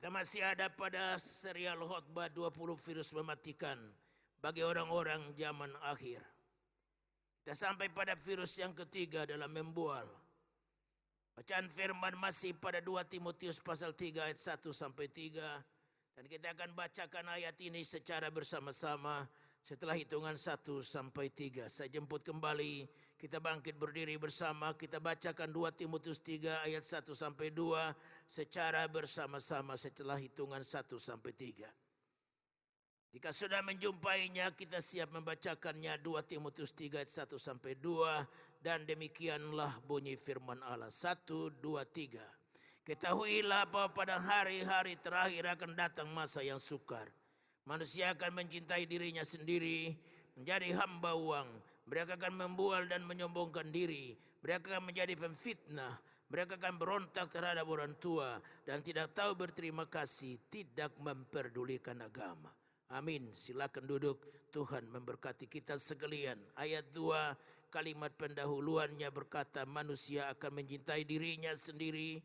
Kita masih ada pada serial khotbah 20 virus mematikan bagi orang-orang zaman akhir. Kita sampai pada virus yang ketiga dalam membual. Bacaan firman masih pada 2 Timotius pasal 3 ayat 1 sampai 3. Dan kita akan bacakan ayat ini secara bersama-sama setelah hitungan 1 sampai 3. Saya jemput kembali, kita bangkit berdiri bersama, kita bacakan 2 Timotius 3 ayat 1 sampai 2 secara bersama-sama setelah hitungan 1 sampai 3. Jika sudah menjumpainya, kita siap membacakannya. 2 Timotius 3 ayat 1 sampai 2, dan demikianlah bunyi firman Allah. 1, 2, 3. Ketahuilah bahwa pada hari-hari terakhir akan datang masa yang sukar. Manusia akan mencintai dirinya sendiri, menjadi hamba uang. Mereka akan membual dan menyombongkan diri. Mereka akan menjadi pemfitnah. Mereka akan berontak terhadap orang tua dan tidak tahu berterima kasih, tidak memperdulikan agama. Amin. Silakan duduk. Tuhan memberkati kita sekalian. Ayat 2, kalimat pendahuluannya berkata, manusia akan mencintai dirinya sendiri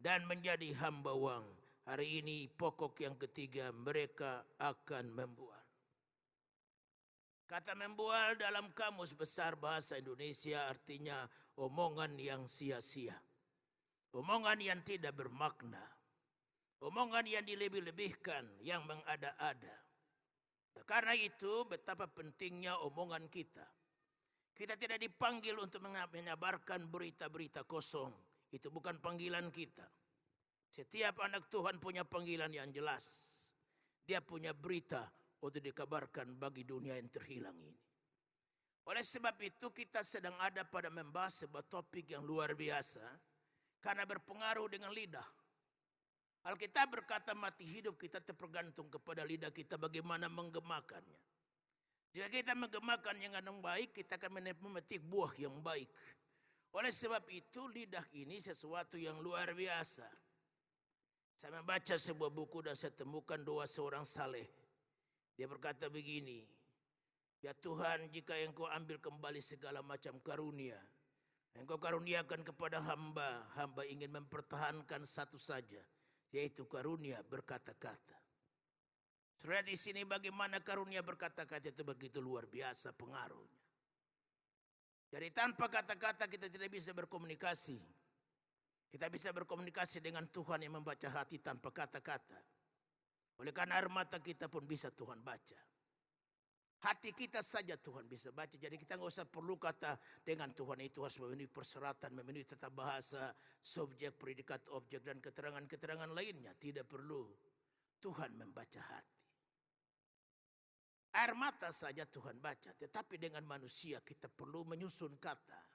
dan menjadi hamba uang. Hari ini pokok yang ketiga, mereka akan membual. Kata membual dalam Kamus Besar Bahasa Indonesia artinya omongan yang sia-sia. Omongan yang tidak bermakna. Omongan yang dilebih-lebihkan, yang mengada-ada. Karena itu betapa pentingnya omongan kita. Kita tidak dipanggil untuk menyabarkan berita-berita kosong. Itu bukan panggilan kita. Setiap anak Tuhan punya panggilan yang jelas. Dia punya berita untuk dikabarkan bagi dunia yang terhilang ini. Oleh sebab itu kita sedang ada pada membahas sebuah topik yang luar biasa. Karena berpengaruh dengan lidah. Alkitab berkata mati hidup kita tergantung kepada lidah kita bagaimana menggemakannya. Jika kita menggemakan yang baik, kita akan memetik buah yang baik. Oleh sebab itu lidah ini sesuatu yang luar biasa. Saya membaca sebuah buku dan saya temukan doa seorang saleh. Dia berkata begini, ya Tuhan, jika Engkau ambil kembali segala macam karunia, Engkau karuniakan kepada hamba, hamba ingin mempertahankan satu saja, yaitu karunia berkata-kata. Saudara, di sini bagaimana karunia berkata-kata itu begitu luar biasa pengaruhnya. Jadi tanpa kata-kata kita tidak bisa berkomunikasi. Kita bisa berkomunikasi dengan Tuhan yang membaca hati tanpa kata-kata. Oleh karena air mata kita pun bisa Tuhan baca. Hati kita saja Tuhan bisa baca. Jadi kita nggak usah perlu kata dengan Tuhan itu harus memenuhi persyaratan, memenuhi tata bahasa, subjek, predikat, objek, dan keterangan-keterangan lainnya. Tidak perlu. Tuhan membaca hati. Air mata saja Tuhan baca. Tetapi dengan manusia kita perlu menyusun kata.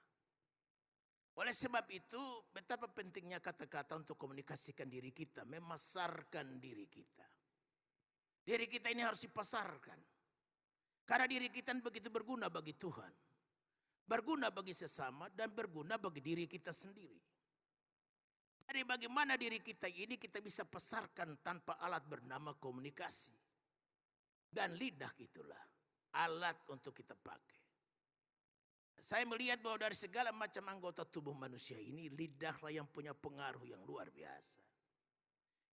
Oleh sebab itu betapa pentingnya kata-kata untuk komunikasikan diri kita. Memasarkan diri kita. Diri kita ini harus dipasarkan. Karena diri kita begitu berguna bagi Tuhan. Berguna bagi sesama dan berguna bagi diri kita sendiri. Jadi bagaimana diri kita ini kita bisa pasarkan tanpa alat bernama komunikasi. Dan lidah itulah alat untuk kita pakai. Saya melihat bahwa dari segala macam anggota tubuh manusia ini, lidahlah yang punya pengaruh yang luar biasa.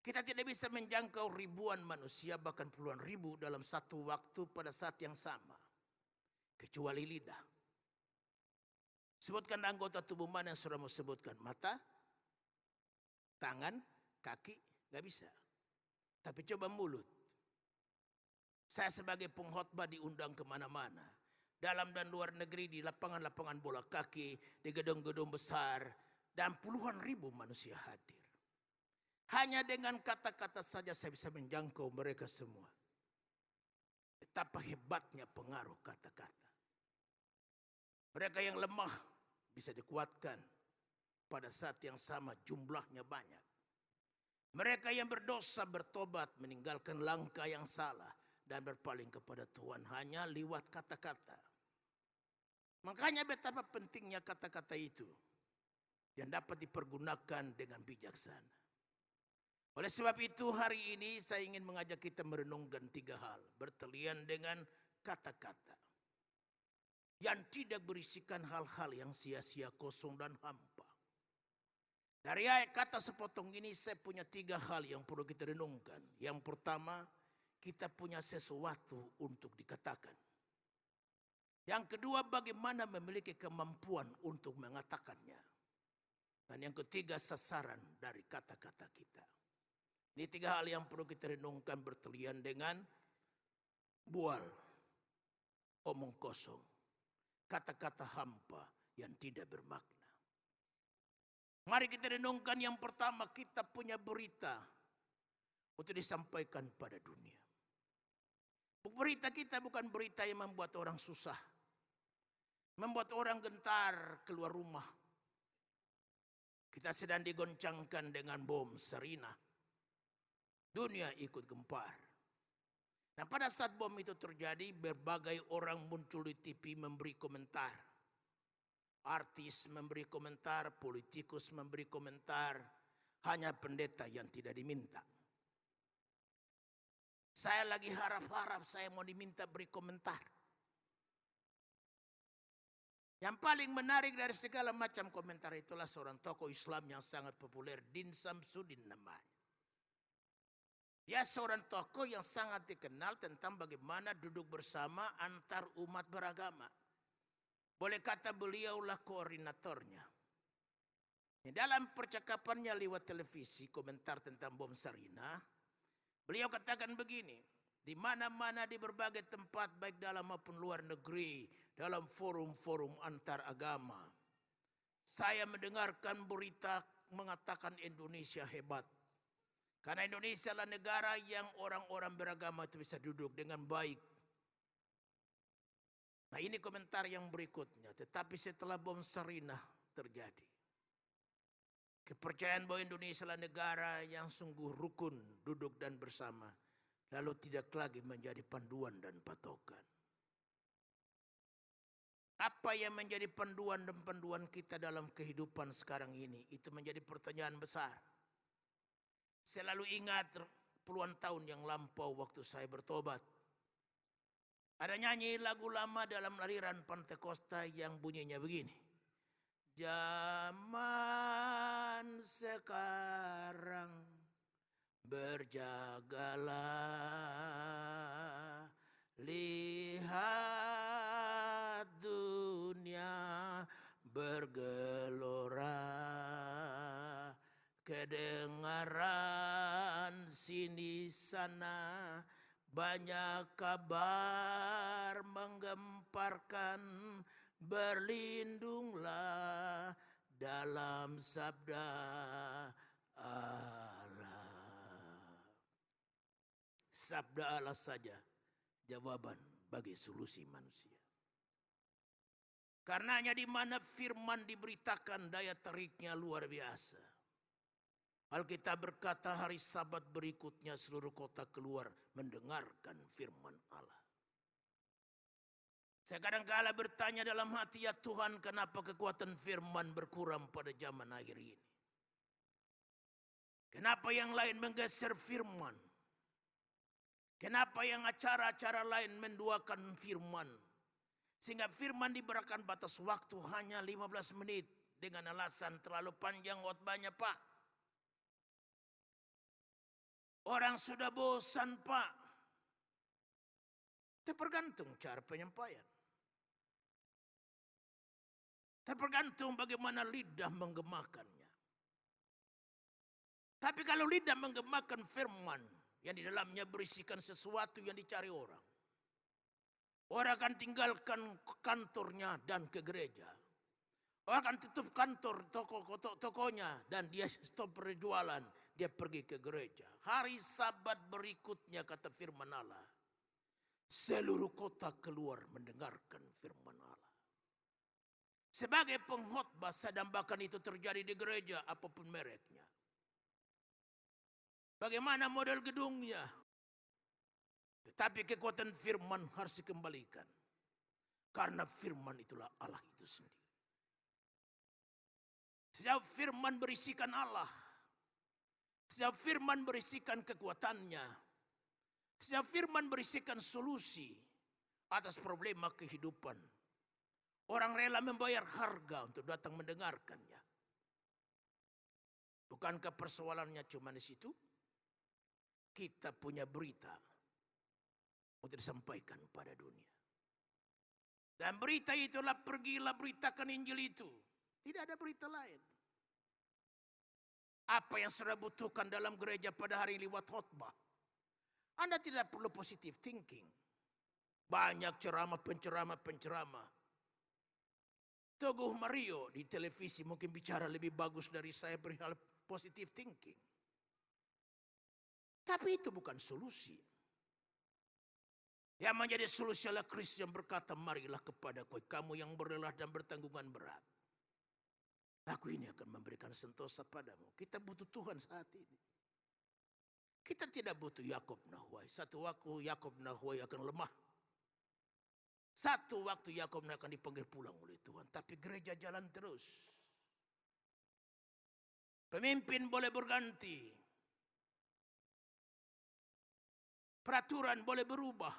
Kita tidak bisa menjangkau ribuan manusia, bahkan puluhan ribu dalam satu waktu pada saat yang sama. Kecuali lidah. Sebutkan anggota tubuh mana yang sudah mau sebutkan. Mata, tangan, kaki, gak bisa. Tapi coba mulut. Saya sebagai pengkhotbah diundang kemana-mana. Dalam dan luar negeri, di lapangan-lapangan bola kaki, di gedung-gedung besar. Dan puluhan ribu manusia hadir. Hanya dengan kata-kata saja saya bisa menjangkau mereka semua. Betapa hebatnya pengaruh kata-kata. Mereka yang lemah bisa dikuatkan. Pada saat yang sama jumlahnya banyak. Mereka yang berdosa bertobat meninggalkan langkah yang salah. Dan berpaling kepada Tuhan hanya lewat kata-kata. Makanya betapa pentingnya kata-kata itu. Yang dapat dipergunakan dengan bijaksana. Oleh sebab itu hari ini saya ingin mengajak kita merenungkan 3 hal. Bertelian dengan kata-kata. Yang tidak berisikan hal-hal yang sia-sia, kosong dan hampa. Dari ayat kata sepotong ini saya punya 3 hal yang perlu kita renungkan. Yang pertama, kita punya sesuatu untuk dikatakan. Yang kedua, bagaimana memiliki kemampuan untuk mengatakannya. Dan yang ketiga, sasaran dari kata-kata kita. Ini 3 hal yang perlu kita renungkan bertelian dengan bual, omong kosong, kata-kata hampa yang tidak bermakna. Mari kita renungkan yang pertama, kita punya berita untuk disampaikan pada dunia. Berita kita bukan berita yang membuat orang susah, membuat orang gentar keluar rumah. Kita sedang digoncangkan dengan bom Sarina. Dunia ikut gempar. Nah, pada saat bom itu terjadi, berbagai orang muncul di TV memberi komentar. Artis memberi komentar, politikus memberi komentar, hanya pendeta yang tidak diminta. Saya lagi harap-harap saya mau diminta beri komentar. Yang paling menarik dari segala macam komentar itulah seorang tokoh Islam yang sangat populer, Din Samsudin namanya. Dia seorang tokoh yang sangat dikenal tentang bagaimana duduk bersama antar umat beragama. Boleh kata beliaulah koordinatornya. Dalam percakapannya lewat televisi, komentar tentang bom Sarina, beliau katakan begini, di mana-mana di berbagai tempat baik dalam maupun luar negeri, dalam forum-forum antar agama, saya mendengarkan berita mengatakan Indonesia hebat. Karena Indonesia adalah negara yang orang-orang beragama itu bisa duduk dengan baik. Nah, ini komentar yang berikutnya. Tetapi setelah bom Sarina terjadi, kepercayaan bahwa Indonesia adalah negara yang sungguh rukun, duduk dan bersama, lalu tidak lagi menjadi panduan dan patokan. Apa yang menjadi panduan dan panduan kita dalam kehidupan sekarang ini? Itu menjadi pertanyaan besar. Selalu ingat puluhan tahun yang lampau waktu saya bertobat. Ada nyanyi lagu lama dalam aliran Pantekosta yang bunyinya begini. Zaman sekarang berjagalah, lihat dunia bergelora, kedengaran sini sana banyak kabar menggemparkan, berlindunglah dalam sabda Allah. Sabda Allah saja jawaban bagi solusi manusia. Karenanya di mana firman diberitakan daya tariknya luar biasa. Alkitab berkata hari Sabat berikutnya seluruh kota keluar mendengarkan firman Allah. Saya kadang-kala bertanya dalam hati, ya Tuhan, kenapa kekuatan firman berkurang pada zaman akhir ini? Kenapa yang lain menggeser firman? Kenapa yang acara-acara lain menduakan firman? Sehingga firman diberikan batas waktu hanya 15 menit dengan alasan terlalu panjang khotbahnya, Pak. Orang sudah bosan, Pak. Tergantung cara penyampaian. Tergantung bagaimana lidah menggemakannya. Tapi kalau lidah menggemakan firman yang di dalamnya berisikan sesuatu yang dicari orang, orang akan tinggalkan kantornya dan ke gereja. Orang akan tutup kantor tokonya dan dia stop berjualan. Dia pergi ke gereja. Hari Sabat berikutnya kata firman Allah, seluruh kota keluar mendengarkan firman Allah. Sebagai pengkhotbah saya dambakan itu terjadi di gereja apapun mereknya. Bagaimana model gedungnya. Tetapi kekuatan firman harus dikembalikan. Karena firman itulah Allah itu sendiri. Setiap firman berisikan Allah. Setiap firman berisikan kekuatannya. Setiap firman berisikan solusi atas problema kehidupan. Orang rela membayar harga untuk datang mendengarkannya. Bukankah persoalannya cuma di situ? Kita punya berita untuk disampaikan pada dunia. Dan berita itulah, pergilah beritakan Injil itu. Tidak ada berita lain. Apa yang saudara butuhkan dalam gereja pada hari ini lewat khotbah? Anda tidak perlu positive thinking. Banyak ceramah, penceramah. Teguh Mario di televisi mungkin bicara lebih bagus dari saya perihal positive thinking. Tapi itu bukan solusi. Yang menjadi solusi adalah Kristus yang berkata, marilah kepadaku kamu yang berlelah dan bertanggungan berat. Aku ini akan memberikan sentosa padamu. Kita butuh Tuhan saat ini. Kita tidak butuh Yakob Nahwai. Satu waktu Yakob Nahwai akan lemah. Satu waktu Yakob akan dipanggil pulang oleh Tuhan. Tapi gereja jalan terus. Pemimpin boleh berganti. Peraturan boleh berubah.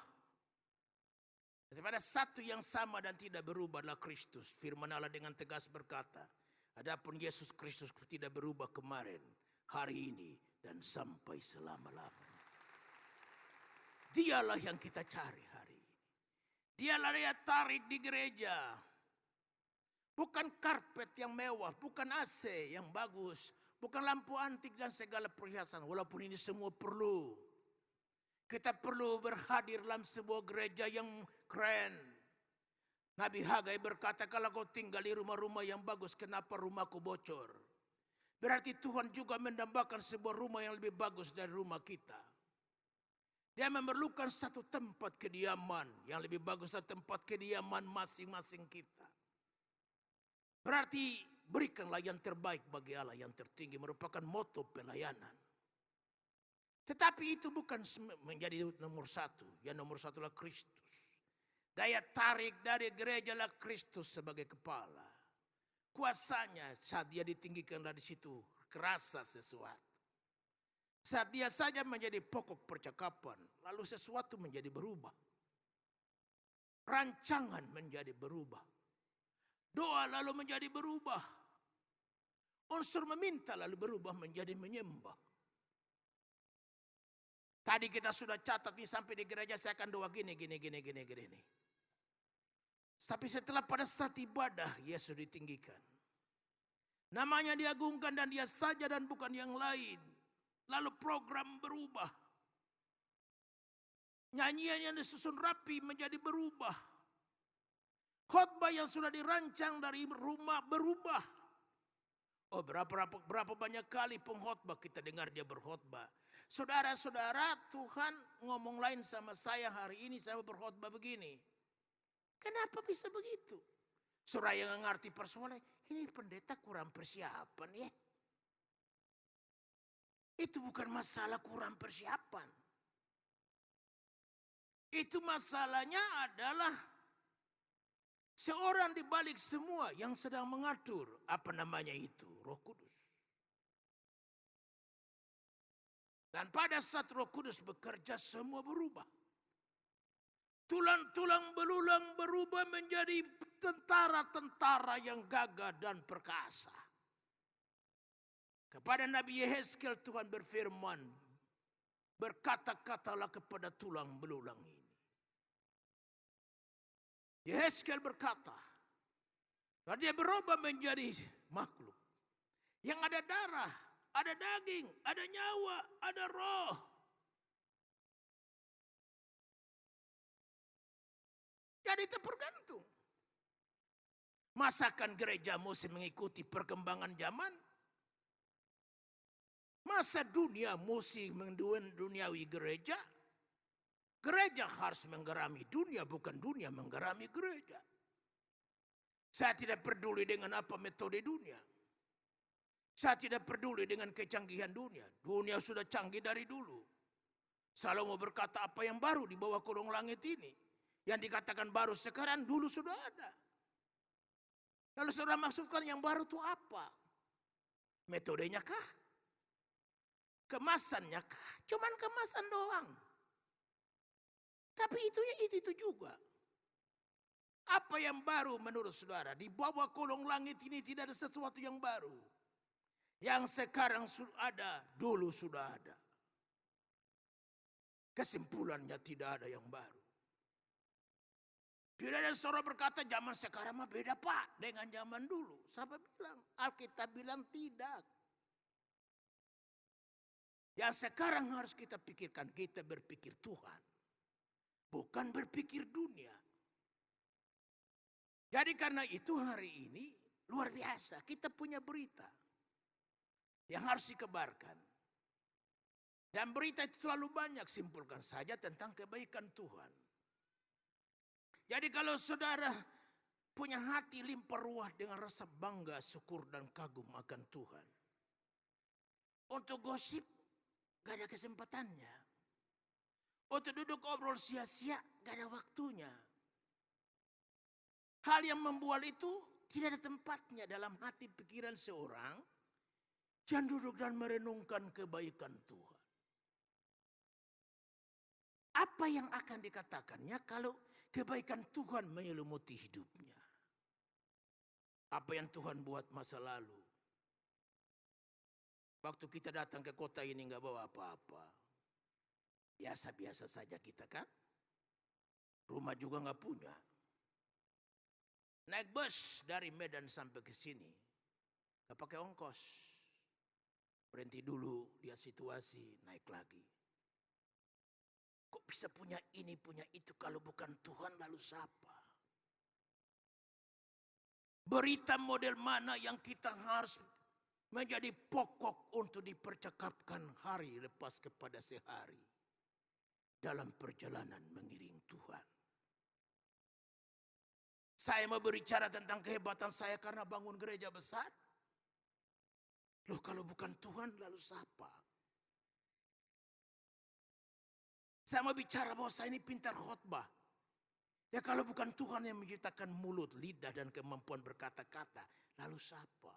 Tetapi ada satu yang sama dan tidak berubah adalah Kristus. Firman Allah dengan tegas berkata, adapun Yesus Kristus tidak berubah kemarin, hari ini, dan sampai selama-lamanya. Dialah yang kita cari hari ini. Dialah yang tarik di gereja. Bukan karpet yang mewah, bukan AC yang bagus, bukan lampu antik dan segala perhiasan. Walaupun ini semua perlu. Kita perlu berhadir dalam sebuah gereja yang keren. Nabi Hagai berkata, kalau kau tinggal di rumah-rumah yang bagus, kenapa rumahku bocor? Berarti Tuhan juga mendambakan sebuah rumah yang lebih bagus dari rumah kita. Dia memerlukan satu tempat kediaman yang lebih bagus dari tempat kediaman masing-masing kita. Berarti berikanlah yang terbaik bagi Allah yang tertinggi, merupakan moto pelayanan. Tetapi itu bukan menjadi nomor satu. Yang nomor satu adalah Kristus. Daya tarik dari gereja adalah Kristus sebagai kepala. Kuasanya saat dia ditinggikan dari situ, kerasa sesuatu. Saat dia saja menjadi pokok percakapan, lalu sesuatu menjadi berubah. Rancangan menjadi berubah. Doa lalu menjadi berubah. Unsur meminta lalu berubah menjadi menyembah. Tadi kita sudah catat nih, sampai di gereja saya akan doa gini. Tapi setelah pada saat ibadah, Yesus ditinggikan. Namanya diagungkan dan dia saja dan bukan yang lain. Lalu program berubah. Nyanyian yang disusun rapi menjadi berubah. Khotbah yang sudah dirancang dari rumah berubah. Oh, berapa banyak kali pengkhotbah kita dengar dia berkhotbah. Saudara-saudara, Tuhan ngomong lain sama saya hari ini, saya berkhotbah begini. Kenapa bisa begitu? Saudara yang ngerti persoalan, ini pendeta kurang persiapan ya. Itu bukan masalah kurang persiapan. Itu masalahnya adalah seorang di balik semua yang sedang mengatur, apa namanya itu, Roh Kudus. Dan pada saat Roh Kudus bekerja, semua berubah. Tulang-tulang belulang berubah menjadi tentara-tentara yang gagah dan perkasa. Kepada Nabi Yehezkiel Tuhan berfirman, berkata-katalah kepada tulang belulang ini. Yehezkiel berkata, bahwa dia berubah menjadi makhluk yang ada darah, ada daging, ada nyawa, ada roh. Jadi itu tergantung. Masakan gereja mesti mengikuti perkembangan zaman? Masa dunia mesti menduniawi gereja? Gereja harus menggerami dunia, bukan dunia menggerami gereja. Saya tidak peduli dengan apa metode dunia. Saya tidak peduli dengan kecanggihan dunia. Dunia sudah canggih dari dulu. Salomo berkata, apa yang baru di bawah kolong langit ini? Yang dikatakan baru sekarang, dulu sudah ada. Lalu saudara maksudkan yang baru itu apa? Metodenya kah? Kemasannya kah? Cuman kemasan doang. Tapi itu juga. Apa yang baru menurut saudara? Di bawah kolong langit ini tidak ada sesuatu yang baru. Yang sekarang ada, dulu sudah ada. Kesimpulannya tidak ada yang baru. Tidak ada seorang berkata zaman sekarang mah beda Pak dengan zaman dulu. Siapa bilang? Alkitab bilang tidak. Yang sekarang harus kita pikirkan, kita berpikir Tuhan. Bukan berpikir dunia. Jadi karena itu hari ini luar biasa. Kita punya berita yang harus dikebarkan. Dan berita itu terlalu banyak, simpulkan saja tentang kebaikan Tuhan. Jadi kalau saudara punya hati limpah ruah dengan rasa bangga, syukur dan kagum akan Tuhan. Untuk gosip gak ada kesempatannya. Untuk duduk obrol sia-sia gak ada waktunya. Hal yang membual itu tidak ada tempatnya dalam hati pikiran seorang yang duduk dan merenungkan kebaikan Tuhan. Apa yang akan dikatakannya kalau kebaikan Tuhan menyelimuti hidupnya? Apa yang Tuhan buat masa lalu? Waktu kita datang ke kota ini nggak bawa apa-apa. Biasa-biasa saja kita kan. Rumah juga nggak punya. Naik bus dari Medan sampai ke sini. Nggak pakai ongkos. Berhenti dulu, lihat situasi, naik lagi. Kok bisa punya ini, punya itu, kalau bukan Tuhan lalu siapa? Berita model mana yang kita harus menjadi pokok untuk dipercakapkan hari lepas kepada sehari dalam perjalanan mengiring Tuhan. Saya mau berbicara tentang kehebatan saya karena bangun gereja besar. Loh kalau bukan Tuhan lalu siapa? Saya mau bicara bahwa saya ini pintar khotbah. Ya kalau bukan Tuhan yang menciptakan mulut, lidah dan kemampuan berkata-kata, lalu siapa?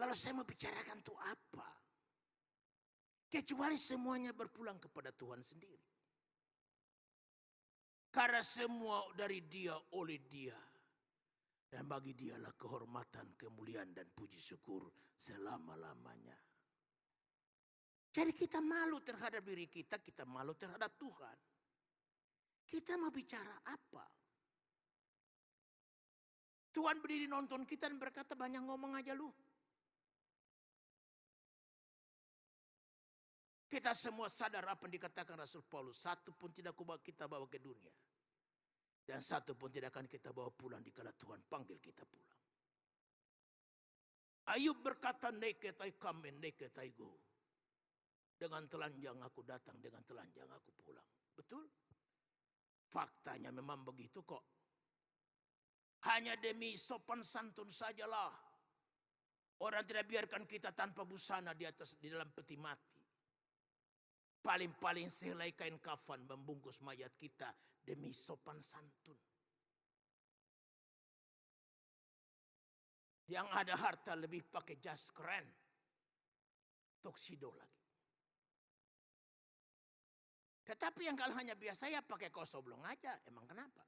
Lalu saya mau bicarakan itu apa? Kecuali semuanya berpulang kepada Tuhan sendiri. Karena semua dari Dia, oleh Dia. Dan bagi Dialah kehormatan, kemuliaan dan puji syukur selama-lamanya. Jadi kita malu terhadap diri kita malu terhadap Tuhan. Kita mau bicara apa? Tuhan berdiri nonton kita dan berkata banyak ngomong aja lu. Kita semua sadar apa yang dikatakan Rasul Paulus. Satu pun tidak kita bawa ke dunia. Dan satu pun tidak akan kita bawa pulang dikala Tuhan panggil kita pulang. Ayub berkata, naked I come and naked I go. Dengan telanjang aku datang, dengan telanjang aku pulang. Betul? Faktanya memang begitu kok. Hanya demi sopan santun sajalah. Orang tidak biarkan kita tanpa busana di dalam peti mati. Paling-paling sehelai kain kafan membungkus mayat kita demi sopan santun. Yang ada harta lebih pakai jas keren. Tuxedo lagi. Tetapi yang kalau hanya biasa ya pakai kaos oblong aja. Emang kenapa?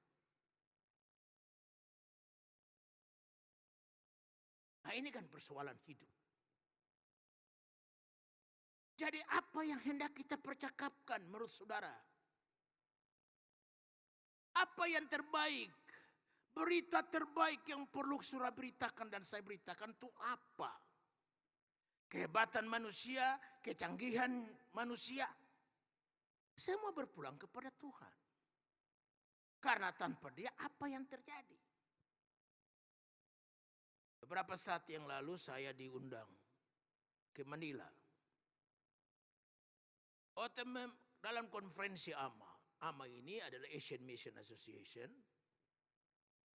Nah ini kan persoalan hidup. Jadi apa yang hendak kita percakapkan menurut saudara? Apa yang terbaik? Berita terbaik yang perlu saudara beritakan dan saya beritakan itu apa? Kehebatan manusia, kecanggihan manusia. Semua berpulang kepada Tuhan. Karena tanpa Dia apa yang terjadi? Beberapa saat yang lalu saya diundang ke Manila. Dalam konferensi AMA. AMA ini adalah Asian Mission Association.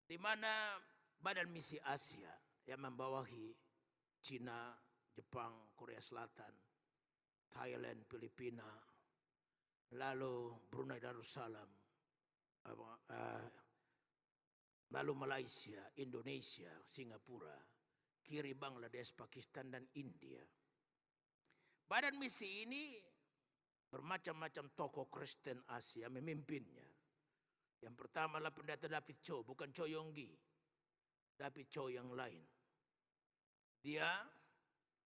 Di mana Badan Misi Asia yang membawahi Cina, Jepang, Korea Selatan, Thailand, Filipina, lalu Brunei Darussalam, lalu Malaysia, Indonesia, Singapura, kiri Bangladesh, Pakistan dan India. Badan misi ini bermacam-macam tokoh Kristen Asia memimpinnya. Yang pertama adalah pendeta David Cho, bukan Cho Yonggi. David Cho yang lain. Dia,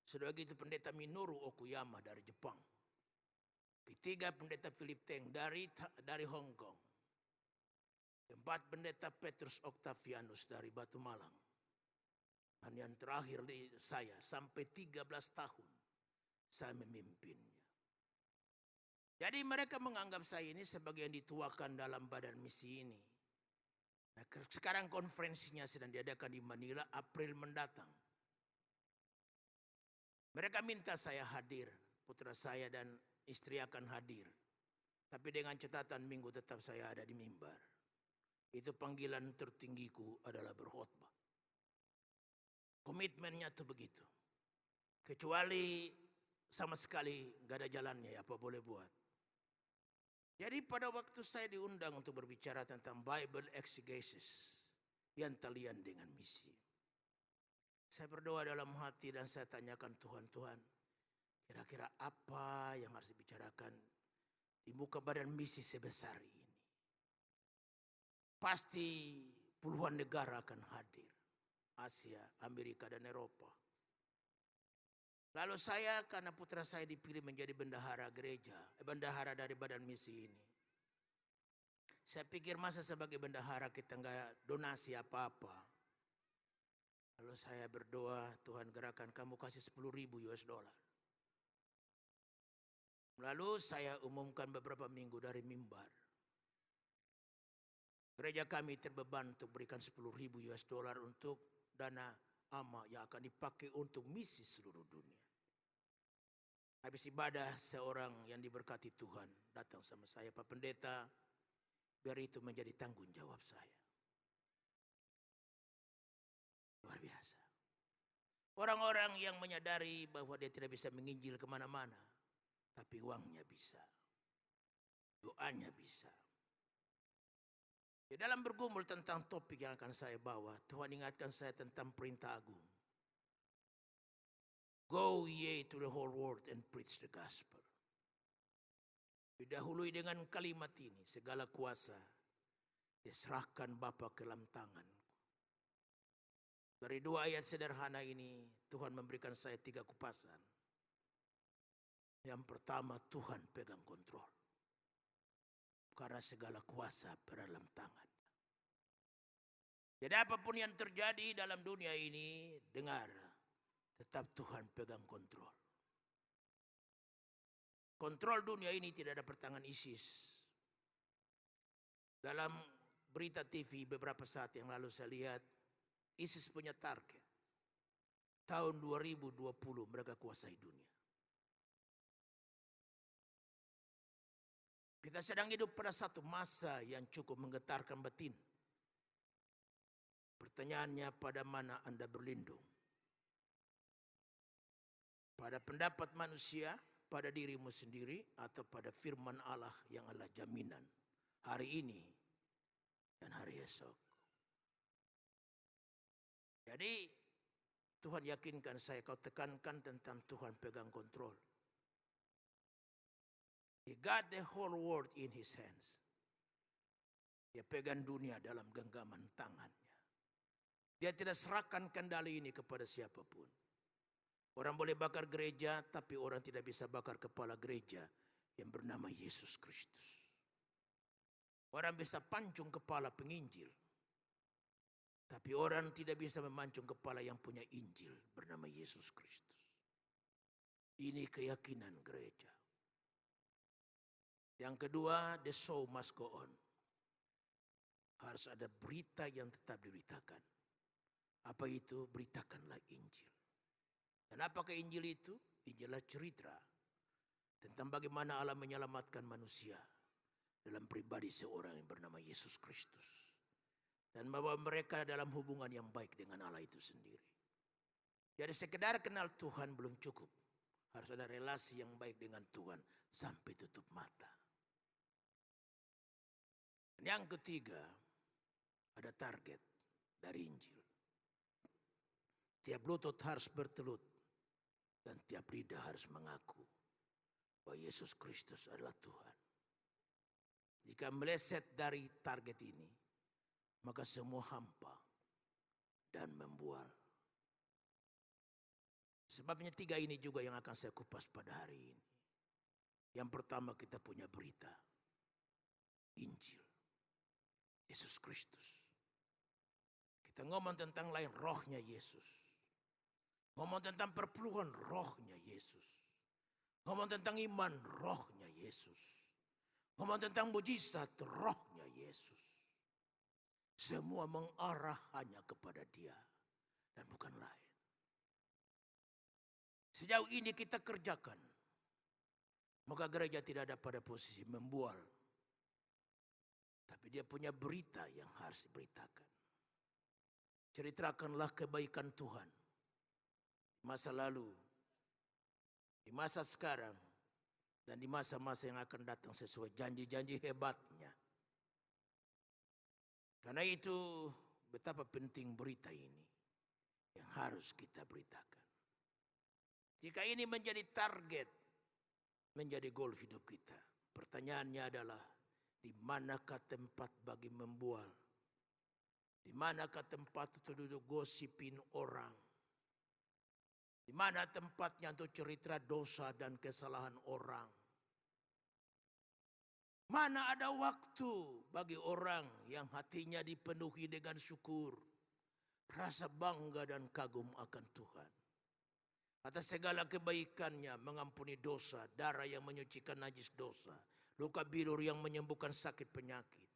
sudah begitu pendeta Minoru Okuyama dari Jepang. Ketiga pendeta Philip Teng dari Hong Kong. Keempat pendeta Petrus Octavianus dari Batu Malang. Dan yang terakhir saya sampai 13 tahun saya memimpinnya. Jadi mereka menganggap saya ini sebagai yang dituakan dalam badan misi ini. Nah, sekarang konferensinya sedang diadakan di Manila April mendatang. Mereka minta saya hadir, putra saya dan istri akan hadir. Tapi dengan catatan minggu tetap saya ada di mimbar. Itu panggilan tertinggiku adalah berkhotbah. Komitmennya tuh begitu. Kecuali sama sekali gak ada jalannya, apa boleh buat. Jadi pada waktu saya diundang untuk berbicara tentang Bible exegesis yang talian dengan misi. Saya berdoa dalam hati dan saya tanyakan Tuhan, kira-kira apa yang harus dibicarakan di muka badan misi sebesar ini. Pasti puluhan negara akan hadir. Asia, Amerika, dan Eropa. Lalu saya, karena putra saya dipilih menjadi bendahara gereja, bendahara dari badan misi ini. Saya pikir masa sebagai bendahara kita nggak donasi apa-apa. Lalu saya berdoa, Tuhan gerakan kamu kasih 10.000 US dollar. Lalu saya umumkan beberapa minggu dari mimbar. Gereja kami terbeban untuk berikan 10.000 US dollar untuk dana AMA yang akan dipakai untuk misi seluruh dunia. Habis ibadah, seorang yang diberkati Tuhan datang sama saya, Pak Pendeta, biar itu menjadi tanggung jawab saya. Luar biasa. Orang-orang yang menyadari bahwa dia tidak bisa menginjil kemana-mana, tapi uangnya bisa, doanya bisa. Di dalam bergumul tentang topik yang akan saya bawa, Tuhan ingatkan saya tentang perintah agung. Go ye to the whole world and preach the gospel. Didahului dengan kalimat ini, segala kuasa diserahkan Bapa ke dalam tanganku. Dari dua ayat sederhana ini, Tuhan memberikan saya 3 kupasan. Yang pertama, Tuhan pegang kontrol. Karena segala kuasa berada dalam tangannya. Jadi apapun yang terjadi dalam dunia ini, dengar, tetap Tuhan pegang kontrol. Kontrol dunia ini tidak ada pertangan ISIS. Dalam berita TV beberapa saat yang lalu saya lihat, ISIS punya target. Tahun 2020 mereka kuasai dunia. Kita sedang hidup pada satu masa yang cukup menggetarkan batin. Pertanyaannya, pada mana Anda berlindung? Pada pendapat manusia, pada dirimu sendiri, atau pada firman Allah yang adalah jaminan hari ini dan hari esok. Jadi Tuhan yakinkan saya, kau tekankan tentang Tuhan pegang kontrol. He got the whole world in his hands. Dia pegang dunia dalam genggaman tangannya. Dia tidak serahkan kendali ini kepada siapapun. Orang boleh bakar gereja, tapi orang tidak bisa bakar kepala gereja yang bernama Yesus Kristus. Orang bisa pancung kepala penginjil, tapi orang tidak bisa memancung kepala yang punya Injil bernama Yesus Kristus. Ini keyakinan gereja. Yang kedua, the show must go on. Harus ada berita yang tetap diberitakan. Apa itu? Beritakanlah Injil. Dan apakah Injil itu? Injil adalah cerita tentang bagaimana Allah menyelamatkan manusia dalam pribadi seorang yang bernama Yesus Kristus. Dan bahwa mereka dalam hubungan yang baik dengan Allah itu sendiri. Jadi sekedar kenal Tuhan belum cukup. Harus ada relasi yang baik dengan Tuhan sampai tutup mata. Dan yang ketiga, ada target dari Injil. Tiap lutut harus bertelut dan tiap lidah harus mengaku bahwa Yesus Kristus adalah Tuhan. Jika meleset dari target ini, maka semua hampa dan membual. Sebabnya 3 ini juga yang akan saya kupas pada hari ini. Yang pertama, kita punya berita. Injil. Yesus Kristus. Kita ngomong tentang lain rohnya Yesus. Ngomong tentang perpuluhan rohnya Yesus. Ngomong tentang iman rohnya Yesus. Ngomong tentang mujizat rohnya Yesus. Semua mengarah hanya kepada Dia dan bukan lain. Sejauh ini kita kerjakan. Maka gereja tidak ada pada posisi membual. Tapi dia punya berita yang harus diberitakan. Ceritakanlah kebaikan Tuhan. Di masa lalu, di masa sekarang, dan di masa-masa yang akan datang sesuai janji-janji hebatnya. Karena itu betapa penting berita ini yang harus kita beritakan. Jika ini menjadi target, menjadi goal hidup kita. Pertanyaannya adalah, di manakah tempat bagi membual? Di manakah tempat untuk duduk gosipin orang? Di mana tempatnya untuk cerita dosa dan kesalahan orang? Mana ada waktu bagi orang yang hatinya dipenuhi dengan syukur, rasa bangga dan kagum akan Tuhan. Atas segala kebaikannya, mengampuni dosa, darah yang menyucikan najis dosa, luka bilur yang menyembuhkan sakit penyakit,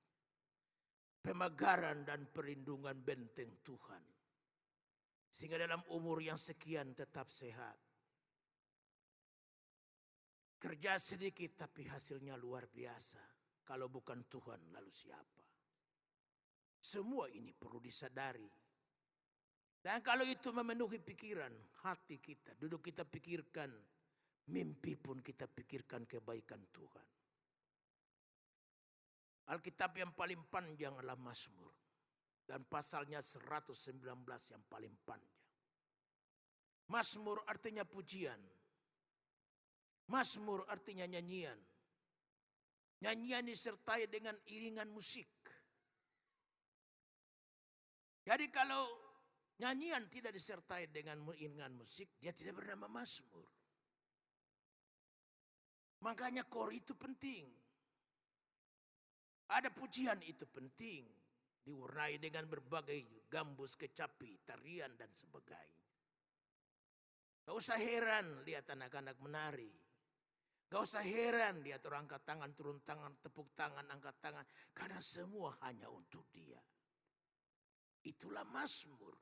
pemagaran dan perlindungan benteng Tuhan. Sehingga dalam umur yang sekian tetap sehat. Kerja sedikit tapi hasilnya luar biasa. Kalau bukan Tuhan lalu siapa? Semua ini perlu disadari. Dan kalau itu memenuhi pikiran, hati kita, duduk kita pikirkan, mimpi pun kita pikirkan kebaikan Tuhan. Alkitab yang paling panjang adalah Mazmur. Dan pasalnya 119 yang paling panjang. Mazmur artinya pujian. Mazmur artinya nyanyian. Nyanyian disertai dengan iringan musik. Jadi kalau nyanyian tidak disertai dengan iringan musik, dia tidak bernama Mazmur. Makanya kor itu penting. Ada pujian itu penting. Diwarnai dengan berbagai gambus, kecapi, tarian dan sebagainya. Gak usah heran lihat anak-anak menari. Gak usah heran lihat orang angkat tangan, turun tangan, tepuk tangan, angkat tangan. Karena semua hanya untuk Dia. Itulah Mazmur.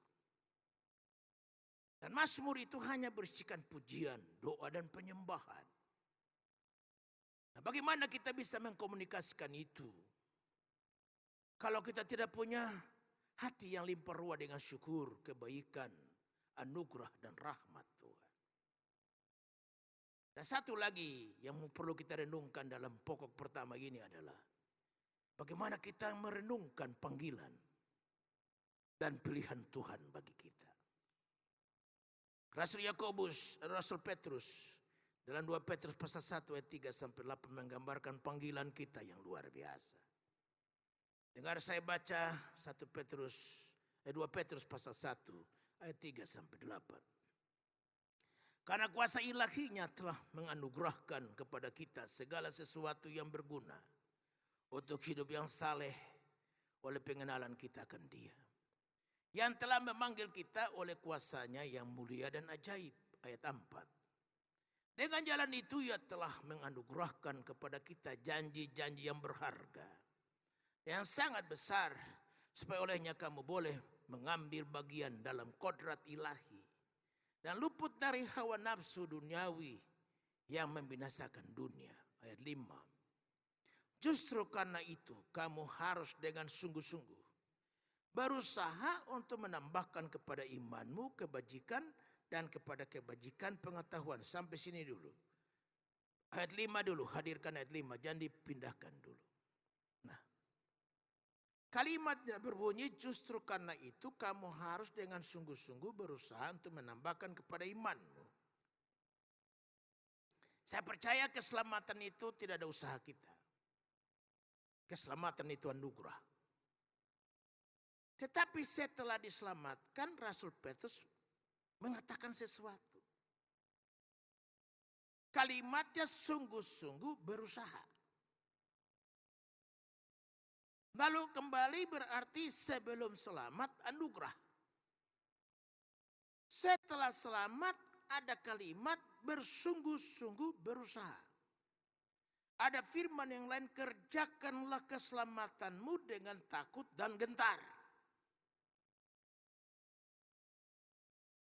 Dan Mazmur itu hanya berisikan pujian, doa dan penyembahan. Nah, bagaimana kita bisa mengkomunikasikan itu? Kalau kita tidak punya hati yang limpah ruah dengan syukur, kebaikan, anugerah dan rahmat Tuhan. Dan satu lagi yang perlu kita renungkan dalam pokok pertama ini adalah bagaimana kita merenungkan panggilan dan pilihan Tuhan bagi kita. Rasul Yakobus, Rasul Petrus dalam 2 Petrus pasal 1 ayat 3 sampai 8 menggambarkan panggilan kita yang luar biasa. Dengar saya baca 2 Petrus pasal 1 ayat 3 sampai 8. Karena kuasa ilahinya telah menganugerahkan kepada kita segala sesuatu yang berguna untuk hidup yang saleh oleh pengenalan kita akan Dia. Yang telah memanggil kita oleh kuasanya yang mulia dan ajaib. Ayat 4. Dengan jalan itu Ia telah menganugerahkan kepada kita janji-janji yang berharga, yang sangat besar, supaya olehnya kamu boleh mengambil bagian dalam kodrat ilahi dan luput dari hawa nafsu duniawi yang membinasakan dunia. Ayat 5. Justru karena itu kamu harus dengan sungguh-sungguh berusaha untuk menambahkan kepada imanmu kebajikan dan kepada kebajikan pengetahuan. Sampai sini dulu. Ayat 5 dulu, hadirkan ayat 5, jangan dipindahkan dulu. Nah, kalimatnya berbunyi justru karena itu kamu harus dengan sungguh-sungguh berusaha untuk menambahkan kepada imanmu. Saya percaya keselamatan itu tidak ada usaha kita. Keselamatan itu anugerah. Tetapi setelah diselamatkan, Rasul Petrus mengatakan sesuatu. Kalimatnya sungguh-sungguh berusaha. Lalu kembali berarti sebelum selamat anugerah. Setelah selamat ada kalimat bersungguh-sungguh berusaha. Ada firman yang lain, kerjakanlah keselamatanmu dengan takut dan gentar.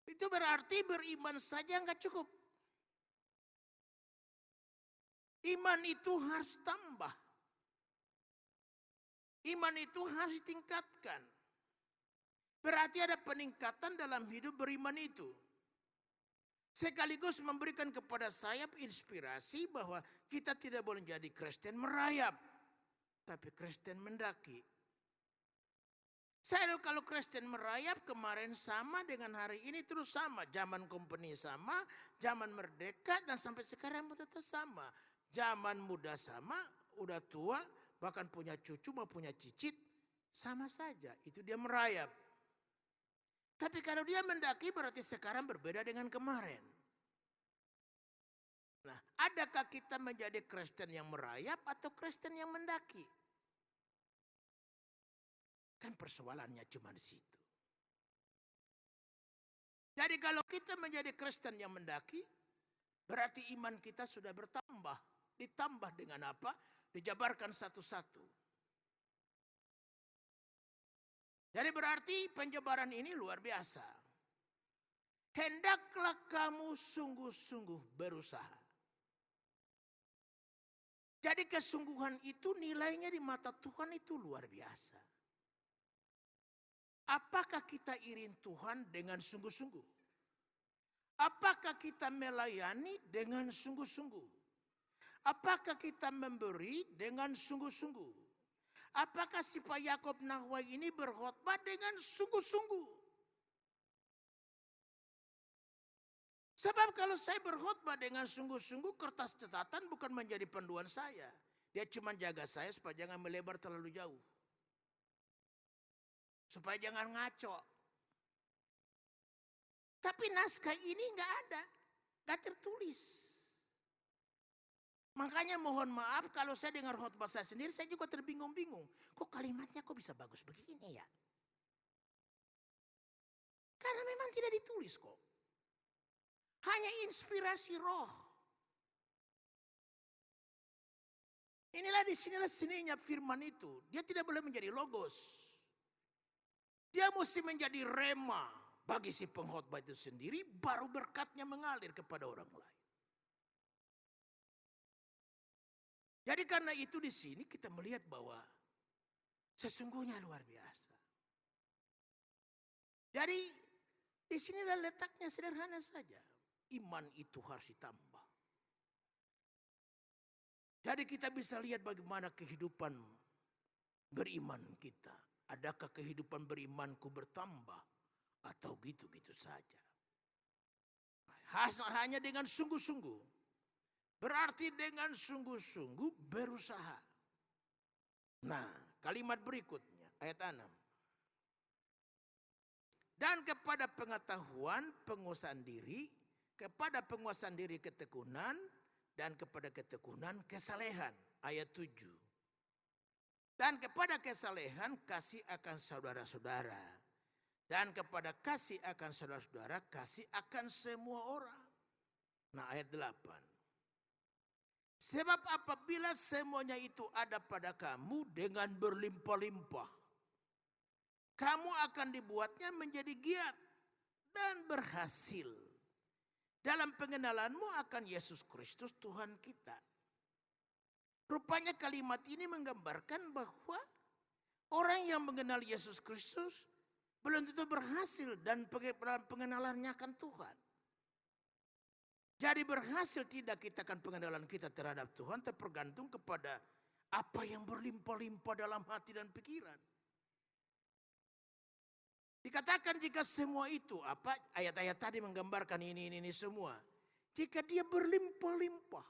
Itu berarti beriman saja nggak cukup. Iman itu harus tambah. Iman itu harus ditingkatkan. Berarti ada peningkatan dalam hidup beriman itu. Sekaligus memberikan kepada saya inspirasi bahwa kita tidak boleh jadi Kristen merayap. Tapi Kristen mendaki. Saya kalau Kristen merayap kemarin sama dengan hari ini terus sama. Zaman company sama, zaman merdeka dan sampai sekarang tetap sama. Zaman muda sama, udah tua, bahkan punya cucu mau punya cicit, sama saja. Itu dia merayap. Tapi kalau dia mendaki berarti sekarang berbeda dengan kemarin. Nah, adakah kita menjadi Kristen yang merayap atau Kristen yang mendaki? Kan persoalannya cuma di situ. Jadi kalau kita menjadi Kristen yang mendaki, berarti iman kita sudah bertambah. Ditambah dengan apa? Dijabarkan satu-satu. Jadi berarti penjabaran ini luar biasa. Hendaklah kamu sungguh-sungguh berusaha. Jadi kesungguhan itu nilainya di mata Tuhan itu luar biasa. Apakah kita iring Tuhan dengan sungguh-sungguh? Apakah kita melayani dengan sungguh-sungguh? Apakah kita memberi dengan sungguh-sungguh? Apakah si Pak Yakob Nahwai ini berkhotbah dengan sungguh-sungguh? Sebab kalau saya berkhotbah dengan sungguh-sungguh, kertas catatan bukan menjadi panduan saya. Dia cuma jaga saya supaya jangan melebar terlalu jauh. Supaya jangan ngaco. Tapi naskah ini nggak ada, nggak tertulis. Makanya mohon maaf kalau saya dengar khotbah saya sendiri, saya juga terbingung-bingung. Kok kalimatnya kok bisa bagus begini ya? Karena memang tidak ditulis kok. Hanya inspirasi roh. Inilah disinilah seninya firman itu. Dia tidak boleh menjadi logos. Dia mesti menjadi rema bagi si pengkhotbah itu sendiri, baru berkatnya mengalir kepada orang lain. Jadi karena itu di sini kita melihat bahwa sesungguhnya luar biasa. Jadi di sinilah letaknya sederhana saja. Iman itu harus ditambah. Jadi kita bisa lihat bagaimana kehidupan beriman kita. Adakah kehidupan berimanku bertambah atau gitu-gitu saja? Hanya dengan sungguh-sungguh. Berarti dengan sungguh-sungguh berusaha. Nah, kalimat berikutnya, ayat 6. Dan kepada pengetahuan penguasaan diri, kepada penguasaan diri ketekunan, dan kepada ketekunan kesalehan, ayat 7. Dan kepada kesalehan kasih akan saudara-saudara. Dan kepada kasih akan saudara-saudara, kasih akan semua orang. Nah, ayat 8. Sebab apabila semuanya itu ada pada kamu dengan berlimpah-limpah, kamu akan dibuatnya menjadi giat dan berhasil dalam pengenalanmu akan Yesus Kristus Tuhan kita. Rupanya kalimat ini menggambarkan bahwa orang yang mengenal Yesus Kristus belum tentu berhasil dan pengenalannya akan Tuhan. Jadi berhasil tidak kita akan pengenalan kita terhadap Tuhan tergantung kepada apa yang berlimpah-limpah dalam hati dan pikiran. Dikatakan jika semua itu, apa ayat-ayat tadi menggambarkan ini semua. Jika dia berlimpah-limpah,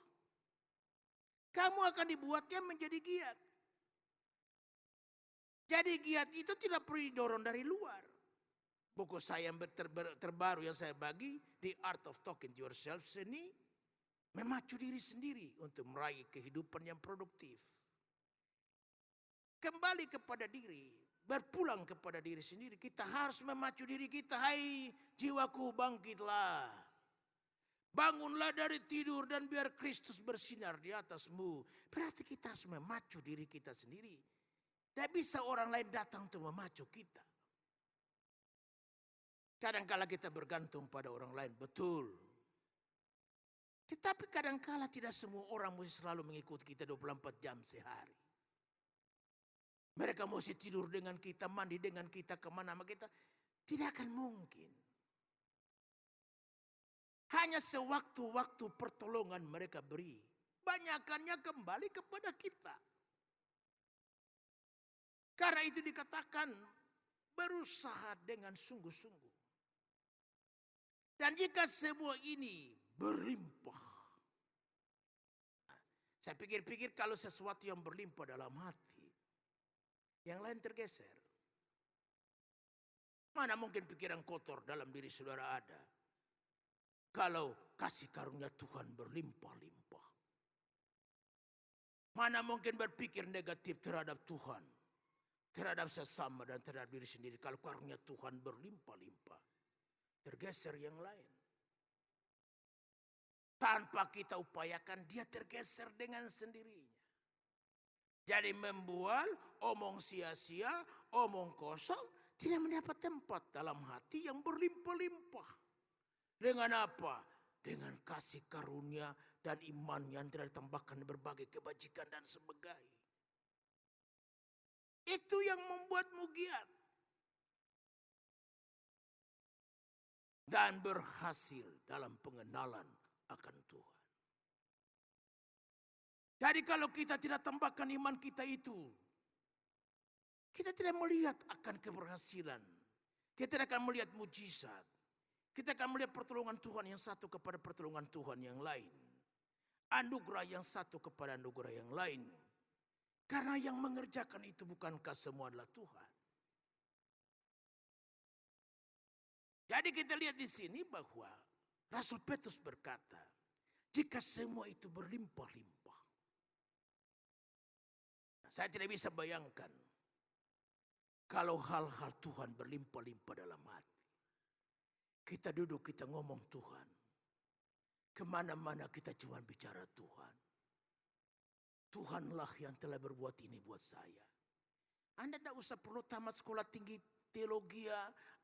kamu akan dibuatnya menjadi giat. Jadi giat itu tidak perlu didorong dari luar. Buku saya yang terbaru yang saya bagi, The Art of Talking to Yourself, seni memacu diri sendiri untuk meraih kehidupan yang produktif. Kembali kepada diri, berpulang kepada diri sendiri. Kita harus memacu diri kita. Hai jiwaku, bangkitlah. Bangunlah dari tidur dan biar Kristus bersinar di atasmu. Berarti kita harus memacu diri kita sendiri. Tidak bisa orang lain datang untuk memacu kita. Kadangkala kita bergantung pada orang lain, betul. Tetapi kadangkala tidak semua orang mesti selalu mengikuti kita 24 jam sehari. Mereka mesti tidur dengan kita, mandi dengan kita, kemana-mana kita. Tidak akan mungkin. Hanya sewaktu-waktu pertolongan mereka beri. Banyakannya kembali kepada kita. Karena itu dikatakan berusaha dengan sungguh-sungguh. Dan jika semua ini berlimpah. Saya pikir-pikir kalau sesuatu yang berlimpah dalam hati, yang lain tergeser. Mana mungkin pikiran kotor dalam diri saudara ada? Kalau kasih karunia Tuhan berlimpah-limpah. Mana mungkin berpikir negatif terhadap Tuhan, terhadap sesama dan terhadap diri sendiri. Kalau karunia Tuhan berlimpah-limpah, tergeser yang lain. Tanpa kita upayakan, dia tergeser dengan sendirinya. Jadi membual, omong sia-sia, omong kosong, tidak mendapat tempat dalam hati yang berlimpah-limpah. Dengan apa? Dengan kasih karunia dan iman yang tidak ditambahkan berbagai kebajikan dan sebagainya. Itu yang membuatmu giat. Dan berhasil dalam pengenalan akan Tuhan. Jadi kalau kita tidak tambahkan iman kita itu, kita tidak melihat akan keberhasilan. Kita tidak akan melihat mujizat. Kita akan melihat pertolongan Tuhan yang satu kepada pertolongan Tuhan yang lain. Anugerah yang satu kepada anugerah yang lain. Karena yang mengerjakan itu bukankah semua adalah Tuhan. Jadi kita lihat di sini bahwa Rasul Petrus berkata, jika semua itu berlimpah-limpah. Saya tidak bisa bayangkan kalau hal-hal Tuhan berlimpah-limpah dalam hati. Kita duduk, kita ngomong Tuhan. Kemana-mana kita cuma bicara Tuhan. Tuhanlah yang telah berbuat ini buat saya. Anda tidak usah perlu tamat sekolah tinggi teologi.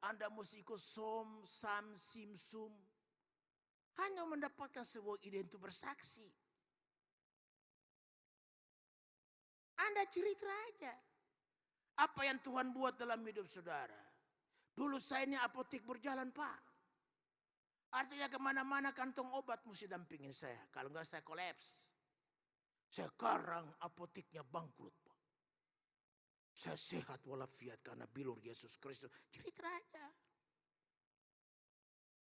Anda mesti ikut SOM, SAM, SIMSUM. Hanya mendapatkan sebuah ide untuk bersaksi. Anda cerita aja. Apa yang Tuhan buat dalam hidup saudara. Dulu saya ini apotek berjalan, Pak. Artinya kemana-mana kantong obat mesti dampingin saya. Kalau enggak saya kolaps. Sekarang apoteknya bangkrut, Pak. Saya sehat walafiat karena bilur Yesus Kristus. Cerita aja.